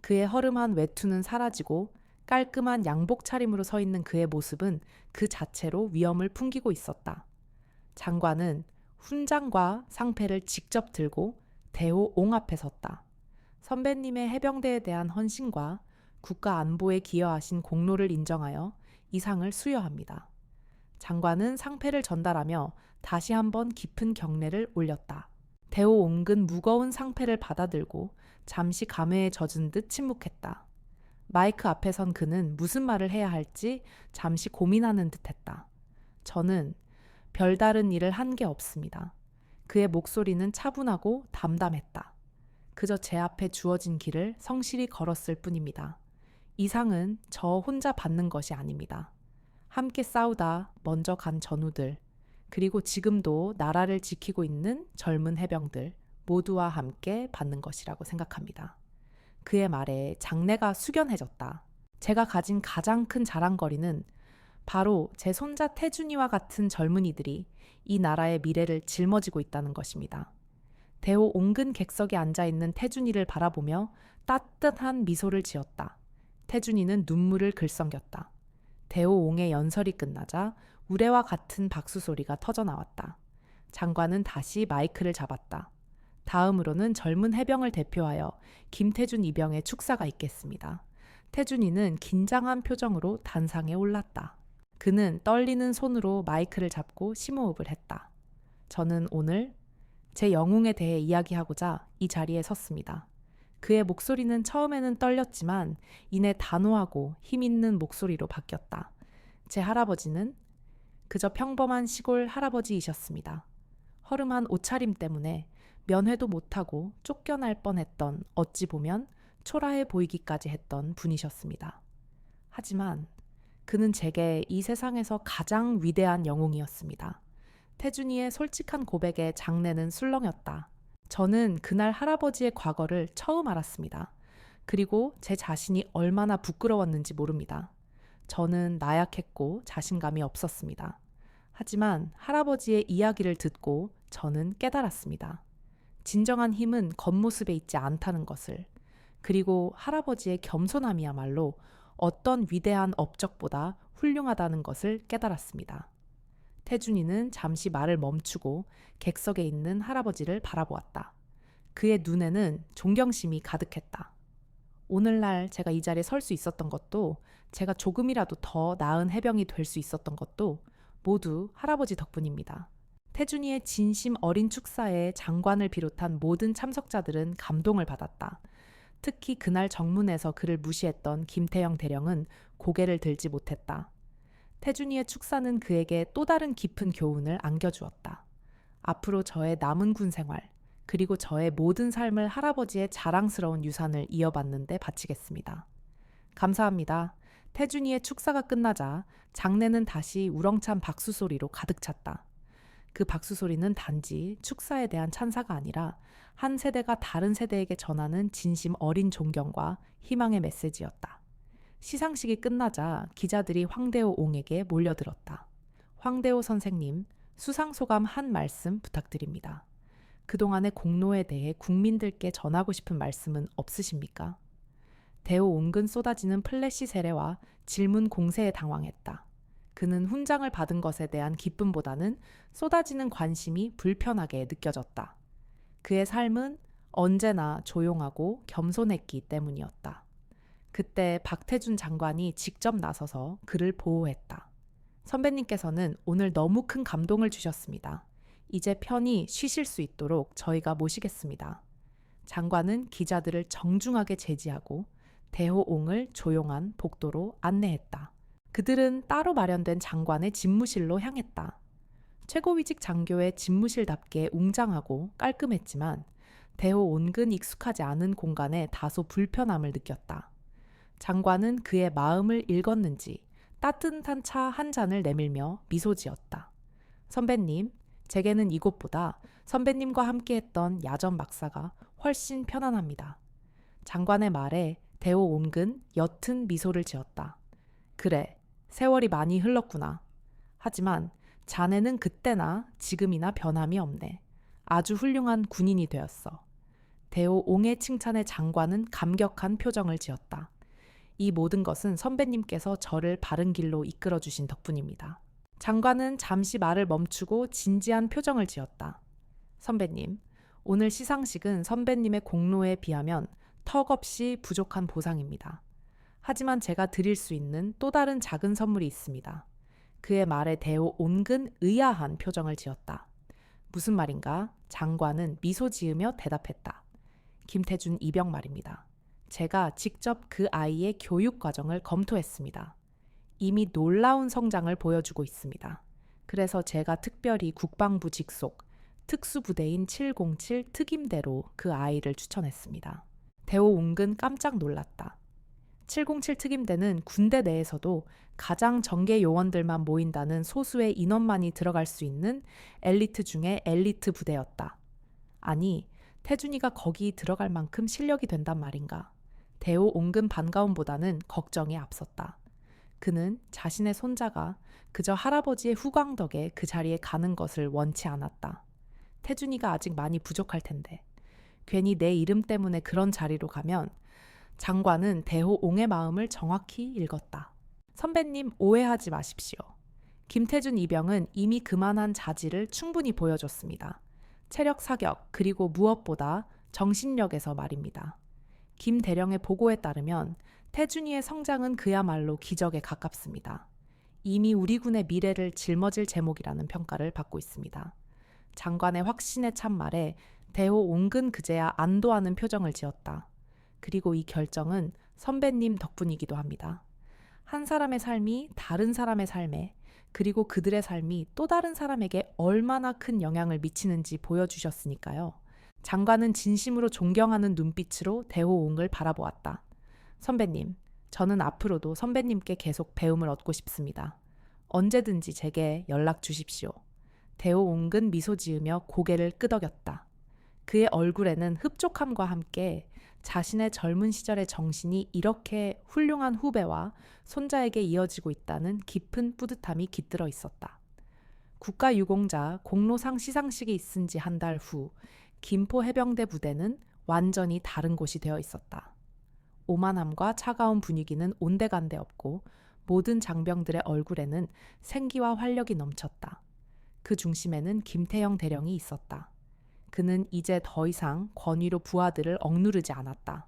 그의 허름한 외투는 사라지고 깔끔한 양복 차림으로 서 있는 그의 모습은 그 자체로 위엄을 풍기고 있었다. 장관은 훈장과 상패를 직접 들고 대호 옹 앞에 섰다. 선배님의 해병대에 대한 헌신과 국가 안보에 기여하신 공로를 인정하여 이 상을 수여합니다. 장관은 상패를 전달하며 다시 한번 깊은 경례를 올렸다. 대호 옹은 무거운 상패를 받아들고 잠시 감회에 젖은 듯 침묵했다. 마이크 앞에 선 그는 무슨 말을 해야 할지 잠시 고민하는 듯했다. 저는 별다른 일을 한 게 없습니다. 그의 목소리는 차분하고 담담했다. 그저 제 앞에 주어진 길을 성실히 걸었을 뿐입니다. 이 상은 저 혼자 받는 것이 아닙니다. 함께 싸우다 먼저 간 전우들, 그리고 지금도 나라를 지키고 있는 젊은 해병들 모두와 함께 받는 것이라고 생각합니다. 그의 말에 장내가 숙연해졌다. 제가 가진 가장 큰 자랑거리는 바로 제 손자 태준이와 같은 젊은이들이 이 나라의 미래를 짊어지고 있다는 것입니다. 대호 옹근 객석에 앉아있는 태준이를 바라보며 따뜻한 미소를 지었다. 태준이는 눈물을 글썽겼다. 대호 옹의 연설이 끝나자 우레와 같은 박수 소리가 터져나왔다. 장관은 다시 마이크를 잡았다. 다음으로는 젊은 해병을 대표하여 김태준 이병의 축사가 있겠습니다. 태준이는 긴장한 표정으로 단상에 올랐다. 그는 떨리는 손으로 마이크를 잡고 심호흡을 했다. 저는 오늘 제 영웅에 대해 이야기하고자 이 자리에 섰습니다. 그의 목소리는 처음에는 떨렸지만 이내 단호하고 힘있는 목소리로 바뀌었다. 제 할아버지는 그저 평범한 시골 할아버지이셨습니다. 허름한 옷차림 때문에 면회도 못하고 쫓겨날 뻔했던, 어찌 보면 초라해 보이기까지 했던 분이셨습니다. 하지만 그는 제게 이 세상에서 가장 위대한 영웅이었습니다. 태준이의 솔직한 고백에 장내는 술렁였다. 저는 그날 할아버지의 과거를 처음 알았습니다. 그리고 제 자신이 얼마나 부끄러웠는지 모릅니다. 저는 나약했고 자신감이 없었습니다. 하지만 할아버지의 이야기를 듣고 저는 깨달았습니다. 진정한 힘은 겉모습에 있지 않다는 것을, 그리고 할아버지의 겸손함이야말로 어떤 위대한 업적보다 훌륭하다는 것을 깨달았습니다. 태준이는 잠시 말을 멈추고 객석에 있는 할아버지를 바라보았다. 그의 눈에는 존경심이 가득했다. 오늘날 제가 이 자리에 설 수 있었던 것도, 제가 조금이라도 더 나은 해병이 될 수 있었던 것도 모두 할아버지 덕분입니다. 태준이의 진심 어린 축사에 장관을 비롯한 모든 참석자들은 감동을 받았다. 특히 그날 정문에서 그를 무시했던 김태영 대령은 고개를 들지 못했다. 태준이의 축사는 그에게 또 다른 깊은 교훈을 안겨주었다. 앞으로 저의 남은 군 생활, 그리고 저의 모든 삶을 할아버지의 자랑스러운 유산을 이어받는 데 바치겠습니다. 감사합니다. 태준이의 축사가 끝나자 장내는 다시 우렁찬 박수 소리로 가득 찼다. 그 박수 소리는 단지 축사에 대한 찬사가 아니라 한 세대가 다른 세대에게 전하는 진심 어린 존경과 희망의 메시지였다. 시상식이 끝나자 기자들이 황대호 옹에게 몰려들었다. 황대호 선생님, 수상소감 한 말씀 부탁드립니다. 그동안의 공로에 대해 국민들께 전하고 싶은 말씀은 없으십니까? 대호 옹은 쏟아지는 플래시 세례와 질문 공세에 당황했다. 그는 훈장을 받은 것에 대한 기쁨보다는 쏟아지는 관심이 불편하게 느껴졌다. 그의 삶은 언제나 조용하고 겸손했기 때문이었다. 그때 박태준 장관이 직접 나서서 그를 보호했다. 선배님께서는 오늘 너무 큰 감동을 주셨습니다. 이제 편히 쉬실 수 있도록 저희가 모시겠습니다. 장관은 기자들을 정중하게 제지하고 대호옹을 조용한 복도로 안내했다. 그들은 따로 마련된 장관의 집무실로 향했다. 최고위직 장교의 집무실답게 웅장하고 깔끔했지만 대호옹은 익숙하지 않은 공간에 다소 불편함을 느꼈다. 장관은 그의 마음을 읽었는지 따뜻한 차 한 잔을 내밀며 미소 지었다. 선배님, 제게는 이곳보다 선배님과 함께했던 야전 막사가 훨씬 편안합니다. 장관의 말에 대호옹은 옅은 미소를 지었다. 그래, 세월이 많이 흘렀구나. 하지만 자네는 그때나 지금이나 변함이 없네. 아주 훌륭한 군인이 되었어. 대호옹의 칭찬에 장관은 감격한 표정을 지었다. 이 모든 것은 선배님께서 저를 바른 길로 이끌어 주신 덕분입니다. 장관은 잠시 말을 멈추고 진지한 표정을 지었다. 선배님, 오늘 시상식은 선배님의 공로에 비하면 턱없이 부족한 보상입니다. 하지만 제가 드릴 수 있는 또 다른 작은 선물이 있습니다. 그의 말에 대호옹은 의아한 표정을 지었다. 무슨 말인가? 장관은 미소 지으며 대답했다. 김태준 이병 말입니다. 제가 직접 그 아이의 교육 과정을 검토했습니다. 이미 놀라운 성장을 보여주고 있습니다. 그래서 제가 특별히 국방부 직속 특수부대인 707 특임대로 그 아이를 추천했습니다. 대호옹은 깜짝 놀랐다. 707 특임대는 군대 내에서도 가장 정계 요원들만 모인다는 소수의 인원만이 들어갈 수 있는 엘리트 중의 엘리트 부대였다. 아니, 태준이가 거기 들어갈 만큼 실력이 된단 말인가. 대호옹은 반가움보다는 걱정이 앞섰다. 그는 자신의 손자가 그저 할아버지의 후광 덕에 그 자리에 가는 것을 원치 않았다. 태준이가 아직 많이 부족할 텐데 괜히 내 이름 때문에 그런 자리로 가면 장관은 대호옹의 마음을 정확히 읽었다. 선배님 오해하지 마십시오. 김태준 이병은 이미 그만한 자질을 충분히 보여줬습니다. 체력 사격 그리고 무엇보다 정신력에서 말입니다. 김 대령의 보고에 따르면 태준이의 성장은 그야말로 기적에 가깝습니다. 이미 우리 군의 미래를 짊어질 제목이라는 평가를 받고 있습니다. 장관의 확신에 찬 말에 대호옹은 그제야 안도하는 표정을 지었다. 그리고 이 결정은 선배님 덕분이기도 합니다. 한 사람의 삶이 다른 사람의 삶에 그리고 그들의 삶이 또 다른 사람에게 얼마나 큰 영향을 미치는지 보여주셨으니까요. 장관은 진심으로 존경하는 눈빛으로 대호옹을 바라보았다. 선배님, 저는 앞으로도 선배님께 계속 배움을 얻고 싶습니다. 언제든지 제게 연락 주십시오. 대호옹은 미소 지으며 고개를 끄덕였다. 그의 얼굴에는 흡족함과 함께 자신의 젊은 시절의 정신이 이렇게 훌륭한 후배와 손자에게 이어지고 있다는 깊은 뿌듯함이 깃들어 있었다. 국가유공자 공로상 시상식이 있은 지 한 달 후 김포 해병대 부대는 완전히 다른 곳이 되어 있었다. 오만함과 차가운 분위기는 온데간데 없고 모든 장병들의 얼굴에는 생기와 활력이 넘쳤다. 그 중심에는 김태형 대령이 있었다. 그는 이제 더 이상 권위로 부하들을 억누르지 않았다.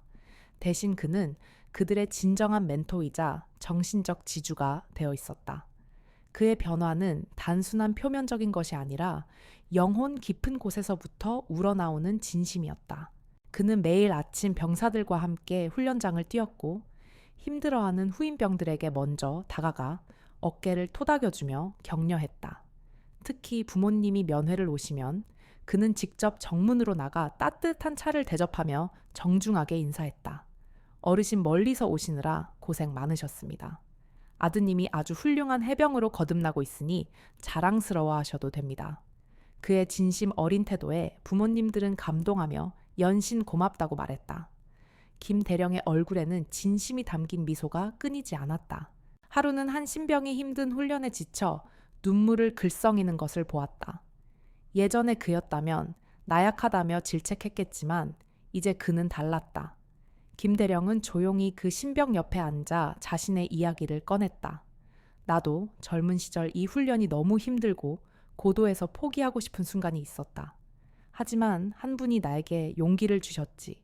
대신 그는 그들의 진정한 멘토이자 정신적 지주가 되어 있었다. 그의 변화는 단순한 표면적인 것이 아니라 영혼 깊은 곳에서부터 우러나오는 진심이었다. 그는 매일 아침 병사들과 함께 훈련장을 뛰었고 힘들어하는 후임병들에게 먼저 다가가 어깨를 토닥여주며 격려했다. 특히 부모님이 면회를 오시면 그는 직접 정문으로 나가 따뜻한 차를 대접하며 정중하게 인사했다. 어르신 멀리서 오시느라 고생 많으셨습니다. 아드님이 아주 훌륭한 해병으로 거듭나고 있으니 자랑스러워하셔도 됩니다. 그의 진심 어린 태도에 부모님들은 감동하며 연신 고맙다고 말했다. 김 대령의 얼굴에는 진심이 담긴 미소가 끊이지 않았다. 하루는 한 신병이 힘든 훈련에 지쳐 눈물을 글썽이는 것을 보았다. 예전에 그였다면 나약하다며 질책했겠지만 이제 그는 달랐다. 김 대령은 조용히 그 신병 옆에 앉아 자신의 이야기를 꺼냈다. 나도 젊은 시절 이 훈련이 너무 힘들고 고도에서 포기하고 싶은 순간이 있었다. 하지만 한 분이 나에게 용기를 주셨지.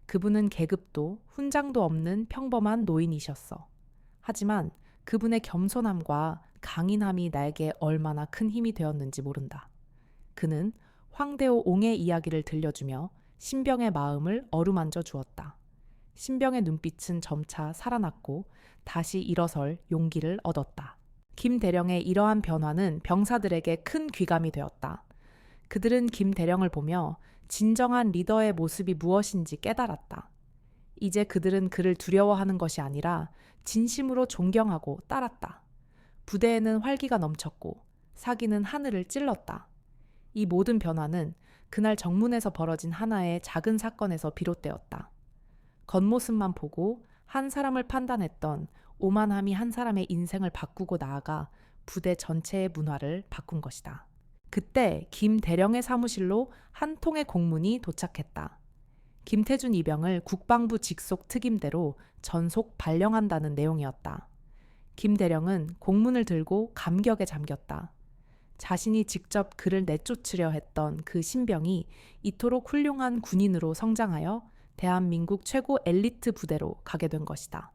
그분은 계급도 훈장도 없는 평범한 노인이셨어. 하지만 그분의 겸손함과 강인함이 나에게 얼마나 큰 힘이 되었는지 모른다. 그는 황대호 옹의 이야기를 들려주며 신병의 마음을 어루만져 주었다. 신병의 눈빛은 점차 살아났고 다시 일어설 용기를 얻었다. 김 대령의 이러한 변화는 병사들에게 큰 귀감이 되었다. 그들은 김 대령을 보며 진정한 리더의 모습이 무엇인지 깨달았다. 이제 그들은 그를 두려워하는 것이 아니라 진심으로 존경하고 따랐다. 부대에는 활기가 넘쳤고 사기는 하늘을 찔렀다. 이 모든 변화는 그날 정문에서 벌어진 하나의 작은 사건에서 비롯되었다. 겉모습만 보고 한 사람을 판단했던 오만함이 한 사람의 인생을 바꾸고 나아가 부대 전체의 문화를 바꾼 것이다. 그때 김 대령의 사무실로 한 통의 공문이 도착했다. 김태준 이병을 국방부 직속 특임대로 전속 발령한다는 내용이었다. 김 대령은 공문을 들고 감격에 잠겼다. 자신이 직접 그를 내쫓으려 했던 그 신병이 이토록 훌륭한 군인으로 성장하여 대한민국 최고 엘리트 부대로 가게 된 것이다.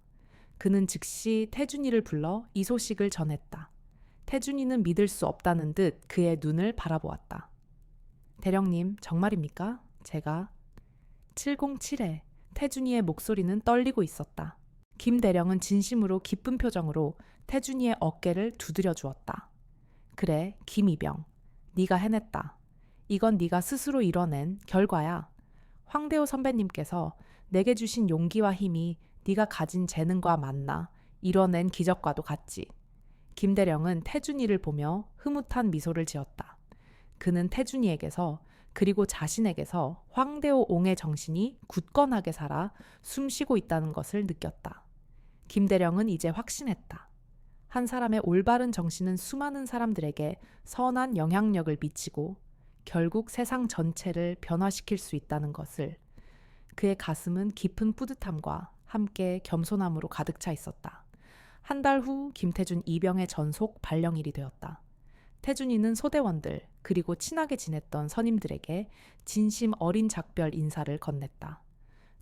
그는 즉시 태준이를 불러 이 소식을 전했다. 태준이는 믿을 수 없다는 듯 그의 눈을 바라보았다. 대령님, 정말입니까? 제가 707에 태준이의 목소리는 떨리고 있었다. 김 대령은 진심으로 기쁜 표정으로 태준이의 어깨를 두드려 주었다. 그래, 김이병. 네가 해냈다. 이건 네가 스스로 이뤄낸 결과야. 황대호 선배님께서 내게 주신 용기와 힘이 네가 가진 재능과 맞나 이뤄낸 기적과도 같지. 김 대령은 태준이를 보며 흐뭇한 미소를 지었다. 그는 태준이에게서 그리고 자신에게서 황대호 옹의 정신이 굳건하게 살아 숨쉬고 있다는 것을 느꼈다. 김 대령은 이제 확신했다. 한 사람의 올바른 정신은 수많은 사람들에게 선한 영향력을 미치고 결국 세상 전체를 변화시킬 수 있다는 것을. 그의 가슴은 깊은 뿌듯함과 함께 겸손함으로 가득 차 있었다. 한 달 후 김태준 이병의 전속 발령일이 되었다. 태준이는 소대원들 그리고 친하게 지냈던 선임들에게 진심 어린 작별 인사를 건넸다.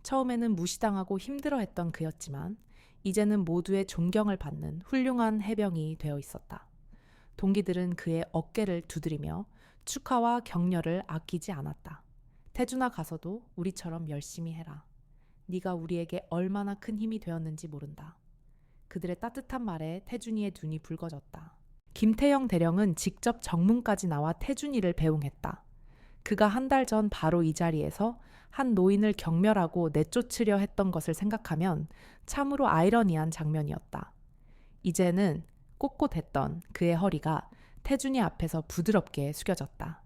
처음에는 무시당하고 힘들어했던 그였지만 이제는 모두의 존경을 받는 훌륭한 해병이 되어 있었다. 동기들은 그의 어깨를 두드리며 축하와 격려를 아끼지 않았다. 태준아, 가서도 우리처럼 열심히 해라. 네가 우리에게 얼마나 큰 힘이 되었는지 모른다. 그들의 따뜻한 말에 태준이의 눈이 붉어졌다. 김태영 대령은 직접 정문까지 나와 태준이를 배웅했다. 그가 한 달 전 바로 이 자리에서 한 노인을 경멸하고 내쫓으려 했던 것을 생각하면 참으로 아이러니한 장면이었다. 이제는 꼿꼿했던 그의 허리가 태준이 앞에서 부드럽게 숙여졌다.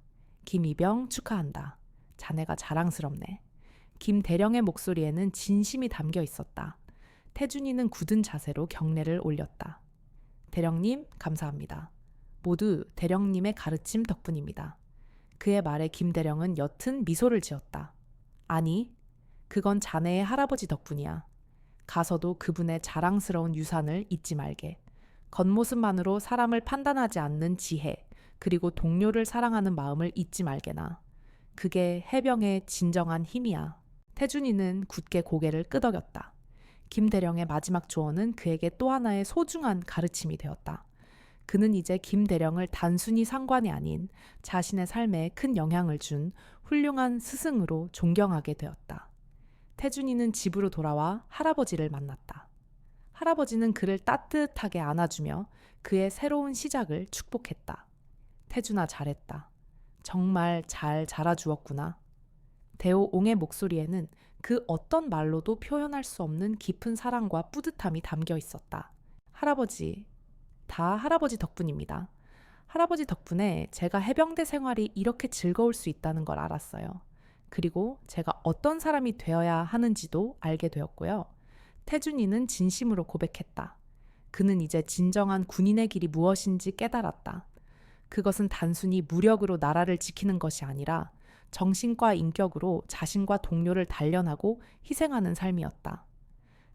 김이병 축하한다. 자네가 자랑스럽네. 김 대령의 목소리에는 진심이 담겨 있었다. 태준이는 굳은 자세로 경례를 올렸다. 대령님, 감사합니다. 모두 대령님의 가르침 덕분입니다. 그의 말에 김 대령은 옅은 미소를 지었다. 아니, 그건 자네의 할아버지 덕분이야. 가서도 그분의 자랑스러운 유산을 잊지 말게. 겉모습만으로 사람을 판단하지 않는 지혜, 그리고 동료를 사랑하는 마음을 잊지 말게나. 그게 해병의 진정한 힘이야. 태준이는 굳게 고개를 끄덕였다. 김 대령의 마지막 조언은 그에게 또 하나의 소중한 가르침이 되었다. 그는 이제 김 대령을 단순히 상관이 아닌 자신의 삶에 큰 영향을 준 훌륭한 스승으로 존경하게 되었다. 태준이는 집으로 돌아와 할아버지를 만났다. 할아버지는 그를 따뜻하게 안아주며 그의 새로운 시작을 축복했다. 태준아, 잘했다. 정말 잘 자라주었구나. 대호 옹의 목소리에는 그 어떤 말로도 표현할 수 없는 깊은 사랑과 뿌듯함이 담겨 있었다. 할아버지, 다 할아버지 덕분입니다. 할아버지 덕분에 제가 해병대 생활이 이렇게 즐거울 수 있다는 걸 알았어요. 그리고 제가 어떤 사람이 되어야 하는지도 알게 되었고요. 태준이는 진심으로 고백했다. 그는 이제 진정한 군인의 길이 무엇인지 깨달았다. 그것은 단순히 무력으로 나라를 지키는 것이 아니라 정신과 인격으로 자신과 동료를 단련하고 희생하는 삶이었다.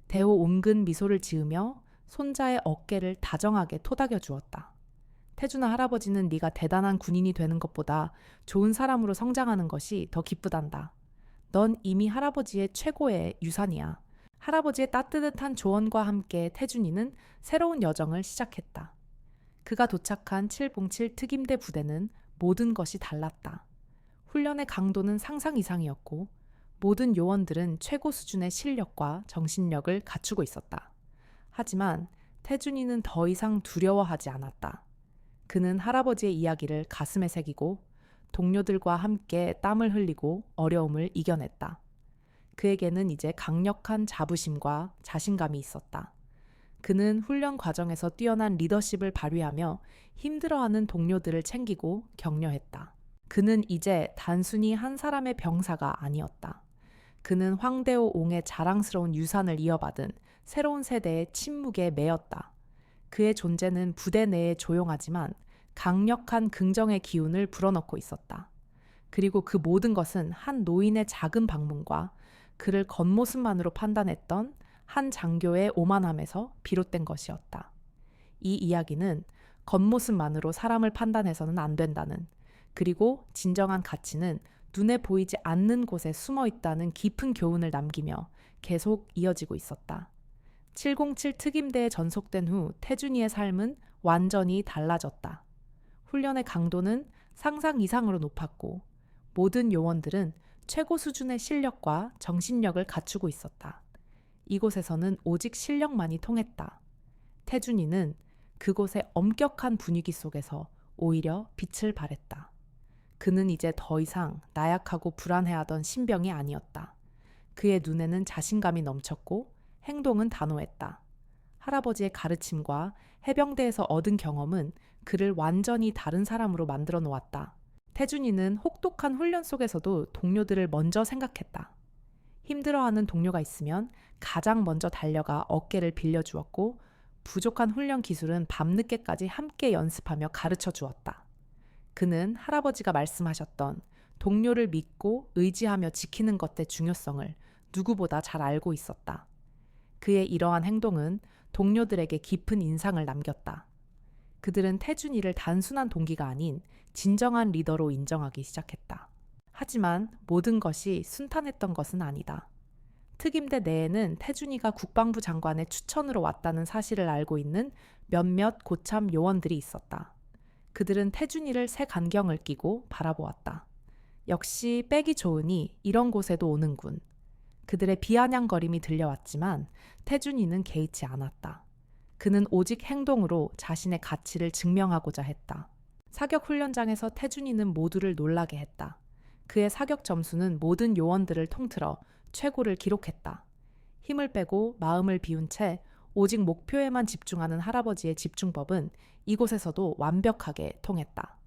대호 은근 미소를 지으며 손자의 어깨를 다정하게 토닥여 주었다. 태준아, 할아버지는 네가 대단한 군인이 되는 것보다 좋은 사람으로 성장하는 것이 더 기쁘단다. 넌 이미 할아버지의 최고의 유산이야. 할아버지의 따뜻한 조언과 함께 태준이는 새로운 여정을 시작했다. 그가 도착한 707 특임대 부대는 모든 것이 달랐다. 훈련의 강도는 상상 이상이었고 모든 요원들은 최고 수준의 실력과 정신력을 갖추고 있었다. 하지만 태준이는 더 이상 두려워하지 않았다. 그는 할아버지의 이야기를 가슴에 새기고 동료들과 함께 땀을 흘리고 어려움을 이겨냈다. 그에게는 이제 강력한 자부심과 자신감이 있었다. 그는 훈련 과정에서 뛰어난 리더십을 발휘하며 힘들어하는 동료들을 챙기고 격려했다. 그는 이제 단순히 한 사람의 병사가 아니었다. 그는 황대호 옹의 자랑스러운 유산을 이어받은 새로운 세대의 침묵에 매였다. 그의 존재는 부대 내에 조용하지만 강력한 긍정의 기운을 불어넣고 있었다. 그리고 그 모든 것은 한 노인의 작은 방문과 그를 겉모습만으로 판단했던 한 장교의 오만함에서 비롯된 것이었다. 이 이야기는 겉모습만으로 사람을 판단해서는 안 된다는, 그리고 진정한 가치는 눈에 보이지 않는 곳에 숨어 있다는 깊은 교훈을 남기며 계속 이어지고 있었다. 707 특임대에 전속된 후 태준이의 삶은 완전히 달라졌다. 훈련의 강도는 상상 이상으로 높았고 모든 요원들은 최고 수준의 실력과 정신력을 갖추고 있었다. 이곳에서는 오직 실력만이 통했다. 태준이는 그곳의 엄격한 분위기 속에서 오히려 빛을 발했다. 그는 이제 더 이상 나약하고 불안해하던 신병이 아니었다. 그의 눈에는 자신감이 넘쳤고 행동은 단호했다. 할아버지의 가르침과 해병대에서 얻은 경험은 그를 완전히 다른 사람으로 만들어 놓았다. 태준이는 혹독한 훈련 속에서도 동료들을 먼저 생각했다. 힘들어하는 동료가 있으면 가장 먼저 달려가 어깨를 빌려주었고 부족한 훈련 기술은 밤늦게까지 함께 연습하며 가르쳐 주었다. 그는 할아버지가 말씀하셨던 동료를 믿고 의지하며 지키는 것의 중요성을 누구보다 잘 알고 있었다. 그의 이러한 행동은 동료들에게 깊은 인상을 남겼다. 그들은 태준이를 단순한 동기가 아닌 진정한 리더로 인정하기 시작했다. 하지만 모든 것이 순탄했던 것은 아니다. 특임대 내에는 태준이가 국방부 장관의 추천으로 왔다는 사실을 알고 있는 몇몇 고참 요원들이 있었다. 그들은 태준이를 새 간경을 끼고 바라보았다. 역시 빼기 좋으니 이런 곳에도 오는군. 그들의 비아냥거림이 들려왔지만 태준이는 개의치 않았다. 그는 오직 행동으로 자신의 가치를 증명하고자 했다. 사격 훈련장에서 태준이는 모두를 놀라게 했다. 그의 사격 점수는 모든 요원들을 통틀어 최고를 기록했다. 힘을 빼고 마음을 비운 채 오직 목표에만 집중하는 할아버지의 집중법은 이곳에서도 완벽하게 통했다.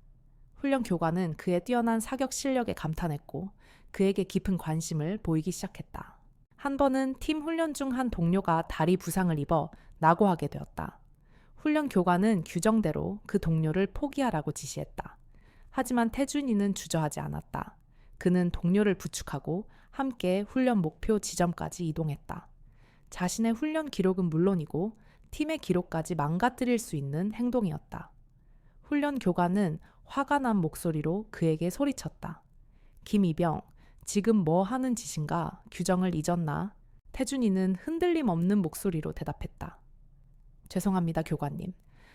훈련 교관은 그의 뛰어난 사격 실력에 감탄했고 그에게 깊은 관심을 보이기 시작했다. 한 번은 팀 훈련 중 한 동료가 다리 부상을 입어 낙오하게 되었다. 훈련 교관은 규정대로 그 동료를 포기하라고 지시했다. 하지만 태준이는 주저하지 않았다. 그는 동료를 부축하고 함께 훈련 목표 지점까지 이동했다. 자신의 훈련 기록은 물론이고 팀의 기록까지 망가뜨릴 수 있는 행동이었다. 훈련 교관은 화가 난 목소리로 그에게 소리쳤다. 김이병, 지금 뭐 하는 짓인가? 규정을 잊었나? 태준이는 흔들림 없는 목소리로 대답했다. 죄송합니다, 교관님.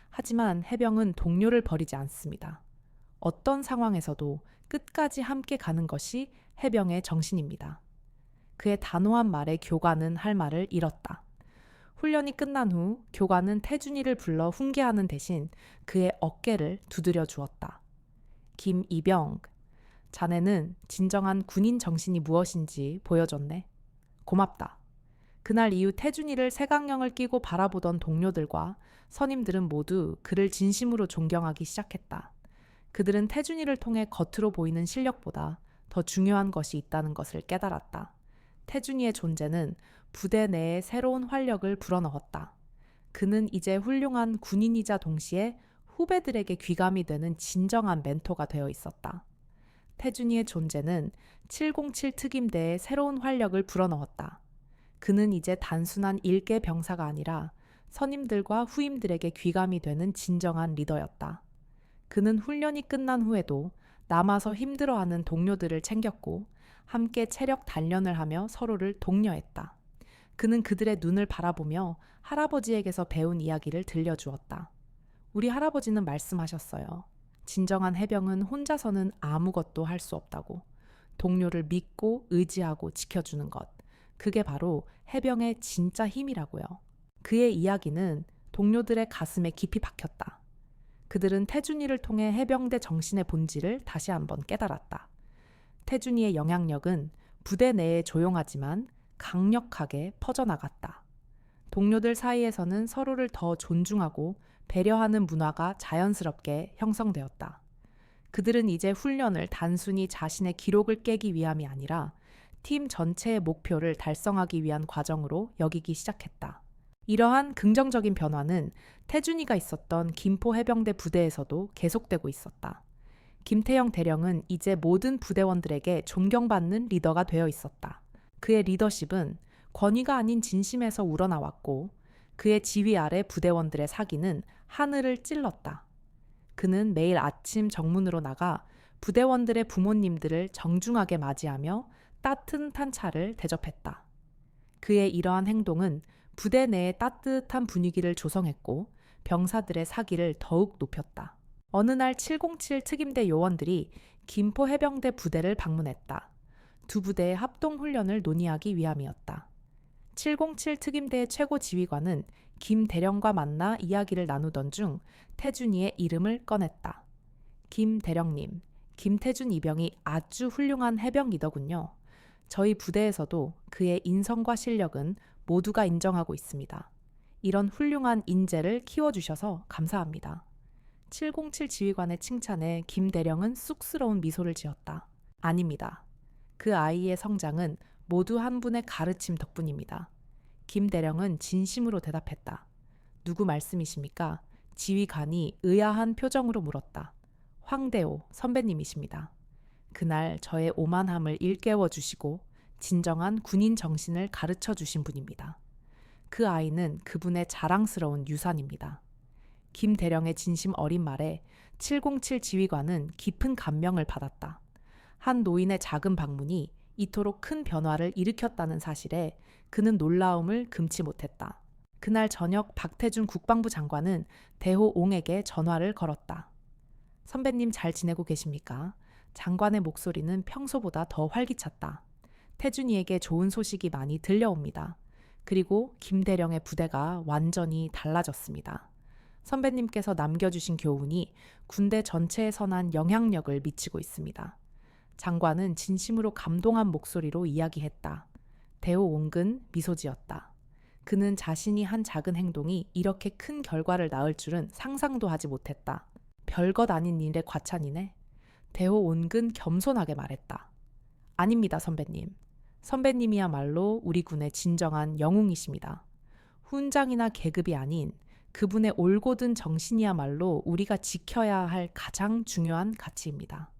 하지만 해병은 동료를 버리지 않습니다. 어떤 상황에서도 끝까지 함께 가는 것이 해병의 정신입니다. 그의 단호한 말에 교관은 할 말을 잃었다. 훈련이 끝난 후 교관은 태준이를 불러 훈계하는 대신 그의 어깨를 두드려 주었다. 김이병, 자네는 진정한 군인 정신이 무엇인지 보여줬네. 고맙다. 그날 이후 태준이를 색안경을 끼고 바라보던 동료들과 선임들은 모두 그를 진심으로 존경하기 시작했다. 그들은 태준이를 통해 겉으로 보이는 실력보다 더 중요한 것이 있다는 것을 깨달았다. 태준이의 존재는 부대 내에 새로운 활력을 불어넣었다. 그는 이제 훌륭한 군인이자 동시에 후배들에게 귀감이 되는 진정한 멘토가 되어 있었다. 태준이의 존재는 707 특임대에 새로운 활력을 불어넣었다. 그는 이제 단순한 일개 병사가 아니라 선임들과 후임들에게 귀감이 되는 진정한 리더였다. 그는 훈련이 끝난 후에도 남아서 힘들어하는 동료들을 챙겼고 함께 체력 단련을 하며 서로를 독려했다. 그는 그들의 눈을 바라보며 할아버지에게서 배운 이야기를 들려주었다. 우리 할아버지는 말씀하셨어요. 진정한 해병은 혼자서는 아무것도 할 수 없다고. 동료를 믿고 의지하고 지켜주는 것. 그게 바로 해병의 진짜 힘이라고요. 그의 이야기는 동료들의 가슴에 깊이 박혔다. 그들은 태준이를 통해 해병대 정신의 본질을 다시 한번 깨달았다. 태준이의 영향력은 부대 내에 조용하지만 강력하게 퍼져나갔다. 동료들 사이에서는 서로를 더 존중하고 배려하는 문화가 자연스럽게 형성되었다. 그들은 이제 훈련을 단순히 자신의 기록을 깨기 위함이 아니라 팀 전체의 목표를 달성하기 위한 과정으로 여기기 시작했다. 이러한 긍정적인 변화는 태준이가 있었던 김포 해병대 부대에서도 계속되고 있었다. 김태영 대령은 이제 모든 부대원들에게 존경받는 리더가 되어 있었다. 그의 리더십은 권위가 아닌 진심에서 우러나왔고 그의 지휘 아래 부대원들의 사기는 하늘을 찔렀다. 그는 매일 아침 정문으로 나가 부대원들의 부모님들을 정중하게 맞이하며 따뜻한 차를 대접했다. 그의 이러한 행동은 부대 내에 따뜻한 분위기를 조성했고 병사들의 사기를 더욱 높였다. 어느 날 707 특임대 요원들이 김포 해병대 부대를 방문했다. 두 부대의 합동 훈련을 논의하기 위함이었다. 707 특임대의 최고 지휘관은 김 대령과 만나 이야기를 나누던 중 태준이의 이름을 꺼냈다. 김 대령님, 김태준 이병이 아주 훌륭한 해병 리더군요. 저희 부대에서도 그의 인성과 실력은 모두가 인정하고 있습니다. 이런 훌륭한 인재를 키워주셔서 감사합니다. 707 지휘관의 칭찬에 김 대령은 쑥스러운 미소를 지었다. 아닙니다. 그 아이의 성장은 모두 한 분의 가르침 덕분입니다. 김 대령은 진심으로 대답했다. 누구 말씀이십니까? 지휘관이 의아한 표정으로 물었다. 황대호 선배님이십니다. 그날 저의 오만함을 일깨워 주시고 진정한 군인 정신을 가르쳐 주신 분입니다. 그 아이는 그분의 자랑스러운 유산입니다. 김 대령의 진심 어린 말에 707 지휘관은 깊은 감명을 받았다. 한 노인의 작은 방문이 이토록 큰 변화를 일으켰다는 사실에 그는 놀라움을 금치 못했다. 그날 저녁 박태준 국방부 장관은 대호 옹에게 전화를 걸었다. 선배님 잘 지내고 계십니까? 장관의 목소리는 평소보다 더 활기찼다. 태준이에게 좋은 소식이 많이 들려옵니다. 그리고 김대령의 부대가 완전히 달라졌습니다. 선배님께서 남겨주신 교훈이 군대 전체에 선한 영향력을 미치고 있습니다. 장관은 진심으로 감동한 목소리로 이야기했다. 대호 옹은 미소 지었다. 그는 자신이 한 작은 행동이 이렇게 큰 결과를 낳을 줄은 상상도 하지 못했다. 별것 아닌 일의 과찬이네. 대호 옹은 겸손하게 말했다. 아닙니다, 선배님. 선배님이야말로 우리 군의 진정한 영웅이십니다. 훈장이나 계급이 아닌 그분의 올곧은 정신이야말로 우리가 지켜야 할 가장 중요한 가치입니다.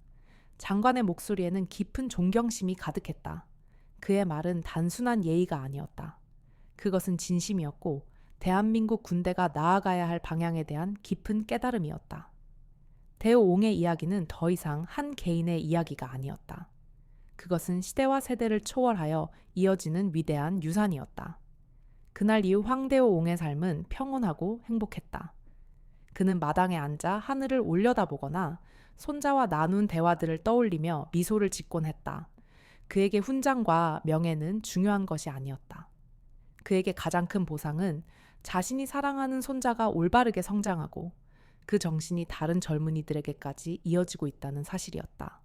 장관의 목소리에는 깊은 존경심이 가득했다. 그의 말은 단순한 예의가 아니었다. 그것은 진심이었고 대한민국 군대가 나아가야 할 방향에 대한 깊은 깨달음이었다. 대호옹의 이야기는 더 이상 한 개인의 이야기가 아니었다. 그것은 시대와 세대를 초월하여 이어지는 위대한 유산이었다. 그날 이후 황대호옹의 삶은 평온하고 행복했다. 그는 마당에 앉아 하늘을 올려다보거나 손자와 나눈 대화들을 떠올리며 미소를 짓곤 했다. 그에게 훈장과 명예는 중요한 것이 아니었다. 그에게 가장 큰 보상은 자신이 사랑하는 손자가 올바르게 성장하고 그 정신이 다른 젊은이들에게까지 이어지고 있다는 사실이었다.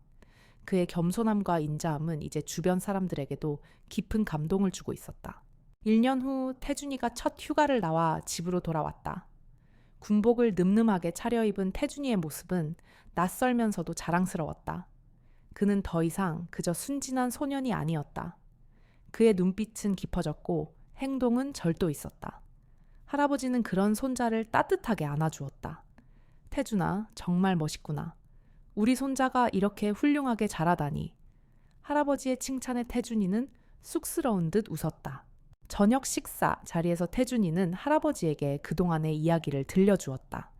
그의 겸손함과 인자함은 이제 주변 사람들에게도 깊은 감동을 주고 있었다. 1년 후 태준이가 첫 휴가를 나와 집으로 돌아왔다. 군복을 늠름하게 차려입은 태준이의 모습은 낯설면서도 자랑스러웠다. 그는 더 이상 그저 순진한 소년이 아니었다. 그의 눈빛은 깊어졌고 행동은 절도 있었다. 할아버지는 그런 손자를 따뜻하게 안아주었다. 태준아, 정말 멋있구나. 우리 손자가 이렇게 훌륭하게 자라다니. 할아버지의 칭찬에 태준이는 쑥스러운 듯 웃었다. 저녁 식사 자리에서 태준이는 할아버지에게 그동안의 이야기를 들려주었다.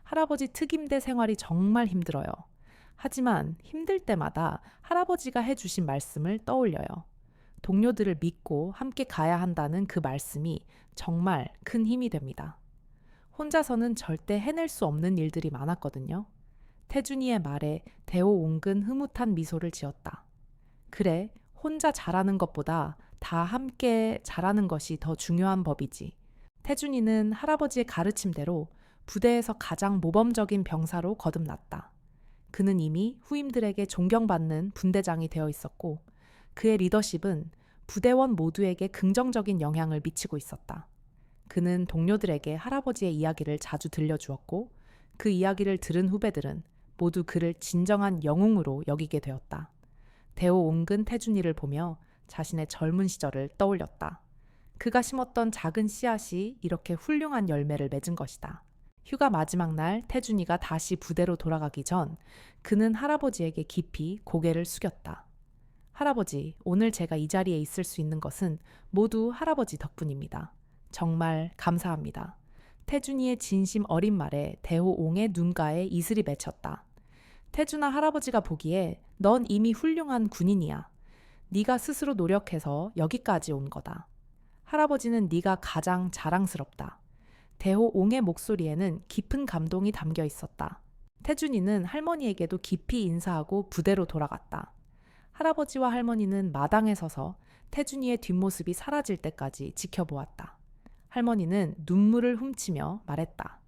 할아버지 특임대 생활이 정말 힘들어요. 하지만 힘들 때마다 할아버지가 해주신 말씀을 떠올려요. 동료들을 믿고 함께 가야 한다는 그 말씀이 정말 큰 힘이 됩니다. 혼자서는 절대 해낼 수 없는 일들이 많았거든요. 태준이의 말에 대호옹근 흐뭇한 미소를 지었다. 그래, 혼자 잘하는 것보다 다 함께 잘하는 것이 더 중요한 법이지. 태준이는 할아버지의 가르침대로 부대에서 가장 모범적인 병사로 거듭났다. 그는 이미 후임들에게 존경받는 분대장이 되어 있었고 그의 리더십은 부대원 모두에게 긍정적인 영향을 미치고 있었다. 그는 동료들에게 할아버지의 이야기를 자주 들려주었고 그 이야기를 들은 후배들은 모두 그를 진정한 영웅으로 여기게 되었다. 대호옹근 태준이를 보며 자신의 젊은 시절을 떠올렸다. 그가 심었던 작은 씨앗이 이렇게 훌륭한 열매를 맺은 것이다. 휴가 마지막 날 태준이가 다시 부대로 돌아가기 전 그는 할아버지에게 깊이 고개를 숙였다. 할아버지, 오늘 제가 이 자리에 있을 수 있는 것은 모두 할아버지 덕분입니다. 정말 감사합니다. 태준이의 진심 어린 말에 대호옹의 눈가에 이슬이 맺혔다. 태준아, 할아버지가 보기에 넌 이미 훌륭한 군인이야. 네가 스스로 노력해서 여기까지 온 거다. 할아버지는 네가 가장 자랑스럽다. 대호옹의 목소리에는 깊은 감동이 담겨 있었다. 태준이는 할머니에게도 깊이 인사하고 부대로 돌아갔다. 할아버지와 할머니는 마당에 서서 태준이의 뒷모습이 사라질 때까지 지켜보았다. 할머니는 눈물을 훔치며 말했다.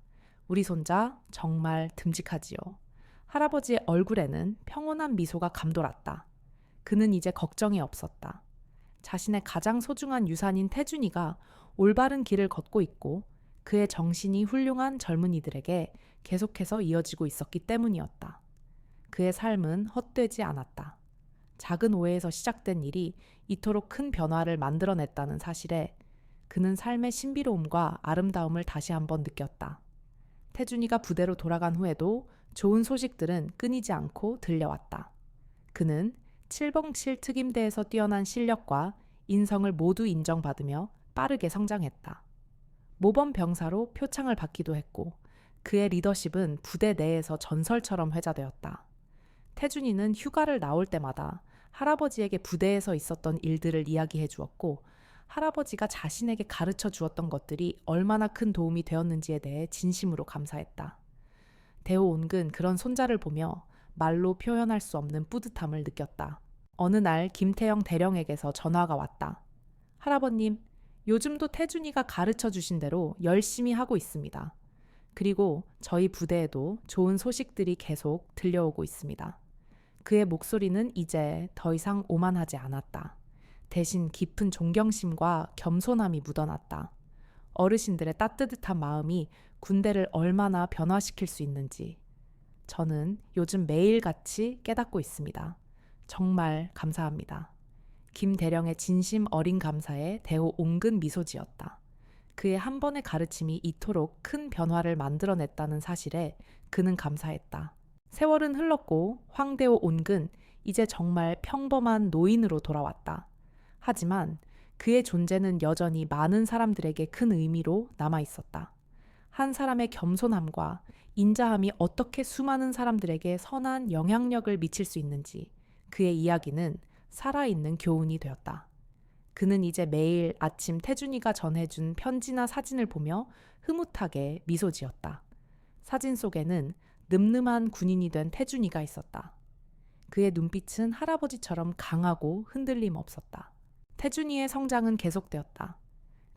우리 손자 정말 듬직하지요. 할아버지의 얼굴에는 평온한 미소가 감돌았다. 그는 이제 걱정이 없었다. 자신의 가장 소중한 유산인 태준이가 올바른 길을 걷고 있고 그의 정신이 훌륭한 젊은이들에게 계속해서 이어지고 있었기 때문이었다. 그의 삶은 헛되지 않았다. 작은 오해에서 시작된 일이 이토록 큰 변화를 만들어냈다는 사실에 그는 삶의 신비로움과 아름다움을 다시 한번 느꼈다. 태준이가 부대로 돌아간 후에도 좋은 소식들은 끊이지 않고 들려왔다. 그는 707 특임대에서 뛰어난 실력과 인성을 모두 인정받으며 빠르게 성장했다. 모범 병사로 표창을 받기도 했고 그의 리더십은 부대 내에서 전설처럼 회자되었다. 태준이는 휴가를 나올 때마다 할아버지에게 부대에서 있었던 일들을 이야기해 주었고 할아버지가 자신에게 가르쳐 주었던 것들이 얼마나 큰 도움이 되었는지에 대해 진심으로 감사했다. 대호옹근 그런 손자를 보며 말로 표현할 수 없는 뿌듯함을 느꼈다. 어느 날 김태영 대령에게서 전화가 왔다. 할아버님, 요즘도 태준이가 가르쳐 주신 대로 열심히 하고 있습니다. 그리고 저희 부대에도 좋은 소식들이 계속 들려오고 있습니다. 그의 목소리는 이제 더 이상 오만하지 않았다. 대신 깊은 존경심과 겸손함이 묻어났다. 어르신들의 따뜻한 마음이 군대를 얼마나 변화시킬 수 있는지 저는 요즘 매일같이 깨닫고 있습니다. 정말 감사합니다. 김 대령의 진심 어린 감사에 대호옹근 미소 지었다. 그의 한 번의 가르침이 이토록 큰 변화를 만들어냈다는 사실에 그는 감사했다. 세월은 흘렀고 황대호 온근 이제 정말 평범한 노인으로 돌아왔다. 하지만 그의 존재는 여전히 많은 사람들에게 큰 의미로 남아있었다. 한 사람의 겸손함과 인자함이 어떻게 수많은 사람들에게 선한 영향력을 미칠 수 있는지 그의 이야기는 살아있는 교훈이 되었다. 그는 이제 매일 아침 태준이가 전해준 편지나 사진을 보며 흐뭇하게 미소 지었다. 사진 속에는 늠름한 군인이 된 태준이가 있었다. 그의 눈빛은 할아버지처럼 강하고 흔들림 없었다. 태준이의 성장은 계속되었다.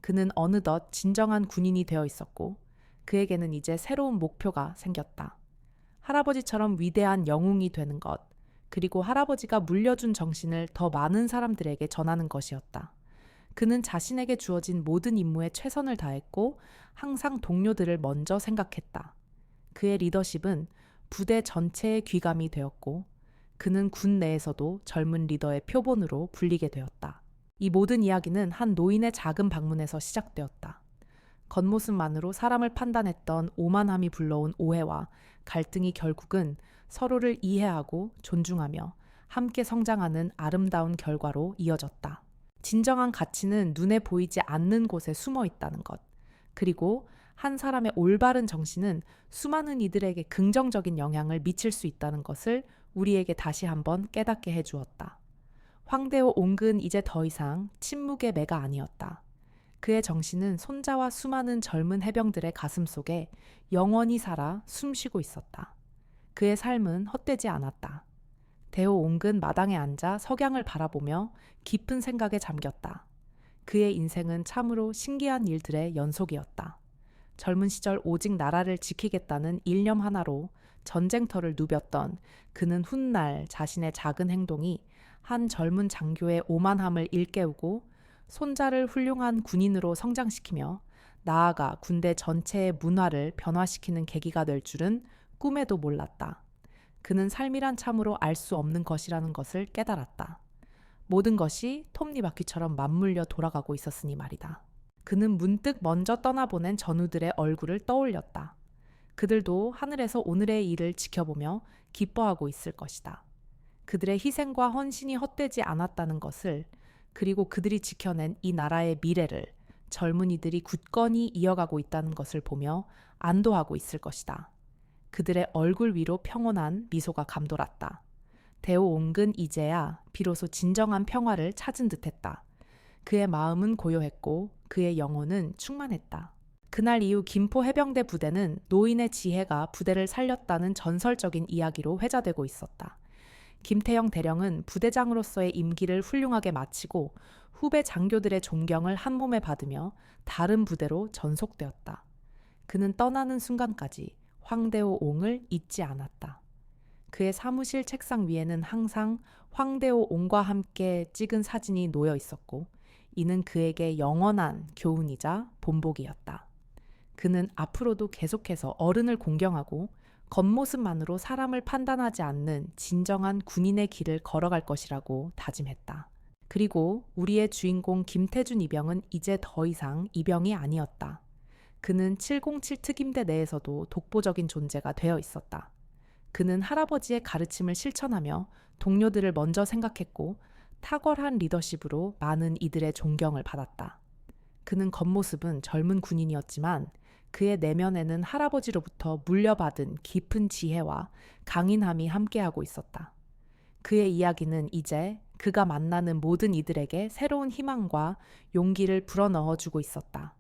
그는 어느덧 진정한 군인이 되어 있었고 그에게는 이제 새로운 목표가 생겼다. 할아버지처럼 위대한 영웅이 되는 것, 그리고 할아버지가 물려준 정신을 더 많은 사람들에게 전하는 것이었다. 그는 자신에게 주어진 모든 임무에 최선을 다했고 항상 동료들을 먼저 생각했다. 그의 리더십은 부대 전체의 귀감이 되었고 그는 군 내에서도 젊은 리더의 표본으로 불리게 되었다. 이 모든 이야기는 한 노인의 작은 방문에서 시작되었다. 겉모습만으로 사람을 판단했던 오만함이 불러온 오해와 갈등이 결국은 서로를 이해하고 존중하며 함께 성장하는 아름다운 결과로 이어졌다. 진정한 가치는 눈에 보이지 않는 곳에 숨어 있다는 것. 그리고 한 사람의 올바른 정신은 수많은 이들에게 긍정적인 영향을 미칠 수 있다는 것을 우리에게 다시 한번 깨닫게 해주었다. 황대호 옹은 이제 더 이상 침묵의 매가 아니었다. 그의 정신은 손자와 수많은 젊은 해병들의 가슴 속에 영원히 살아 숨쉬고 있었다. 그의 삶은 헛되지 않았다. 대호 옹은 마당에 앉아 석양을 바라보며 깊은 생각에 잠겼다. 그의 인생은 참으로 신기한 일들의 연속이었다. 젊은 시절 오직 나라를 지키겠다는 일념 하나로 전쟁터를 누볐던 그는 훗날 자신의 작은 행동이 한 젊은 장교의 오만함을 일깨우고 손자를 훌륭한 군인으로 성장시키며 나아가 군대 전체의 문화를 변화시키는 계기가 될 줄은 꿈에도 몰랐다. 그는 삶이란 참으로 알 수 없는 것이라는 것을 깨달았다. 모든 것이 톱니바퀴처럼 맞물려 돌아가고 있었으니 말이다. 그는 문득 먼저 떠나보낸 전우들의 얼굴을 떠올렸다. 그들도 하늘에서 오늘의 일을 지켜보며 기뻐하고 있을 것이다. 그들의 희생과 헌신이 헛되지 않았다는 것을, 그리고 그들이 지켜낸 이 나라의 미래를 젊은이들이 굳건히 이어가고 있다는 것을 보며 안도하고 있을 것이다. 그들의 얼굴 위로 평온한 미소가 감돌았다. 대호 옹은 이제야 비로소 진정한 평화를 찾은 듯했다. 그의 마음은 고요했고 그의 영혼은 충만했다. 그날 이후 김포 해병대 부대는 노인의 지혜가 부대를 살렸다는 전설적인 이야기로 회자되고 있었다. 김태영 대령은 부대장으로서의 임기를 훌륭하게 마치고 후배 장교들의 존경을 한 몸에 받으며 다른 부대로 전속되었다. 그는 떠나는 순간까지 황대호 옹을 잊지 않았다. 그의 사무실 책상 위에는 항상 황대호 옹과 함께 찍은 사진이 놓여 있었고 이는 그에게 영원한 교훈이자 본보기였다. 그는 앞으로도 계속해서 어른을 공경하고 겉모습만으로 사람을 판단하지 않는 진정한 군인의 길을 걸어갈 것이라고 다짐했다. 그리고 우리의 주인공 김태준 이병은 이제 더 이상 이병이 아니었다. 그는 707 특임대 내에서도 독보적인 존재가 되어 있었다. 그는 할아버지의 가르침을 실천하며 동료들을 먼저 생각했고 탁월한 리더십으로 많은 이들의 존경을 받았다. 그는 겉모습은 젊은 군인이었지만 그의 내면에는 할아버지로부터 물려받은 깊은 지혜와 강인함이 함께하고 있었다. 그의 이야기는 이제 그가 만나는 모든 이들에게 새로운 희망과 용기를 불어넣어주고 있었다.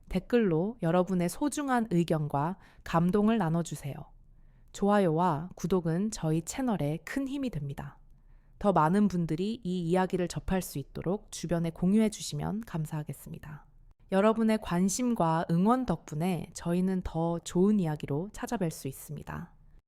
댓글로 여러분의 소중한 의견과 감동을 나눠주세요. 좋아요와 구독은 저희 채널에 큰 힘이 됩니다. 더 많은 분들이 이 이야기를 접할 수 있도록 주변에 공유해 주시면 감사하겠습니다. 여러분의 관심과 응원 덕분에 저희는 더 좋은 이야기로 찾아뵐 수 있습니다.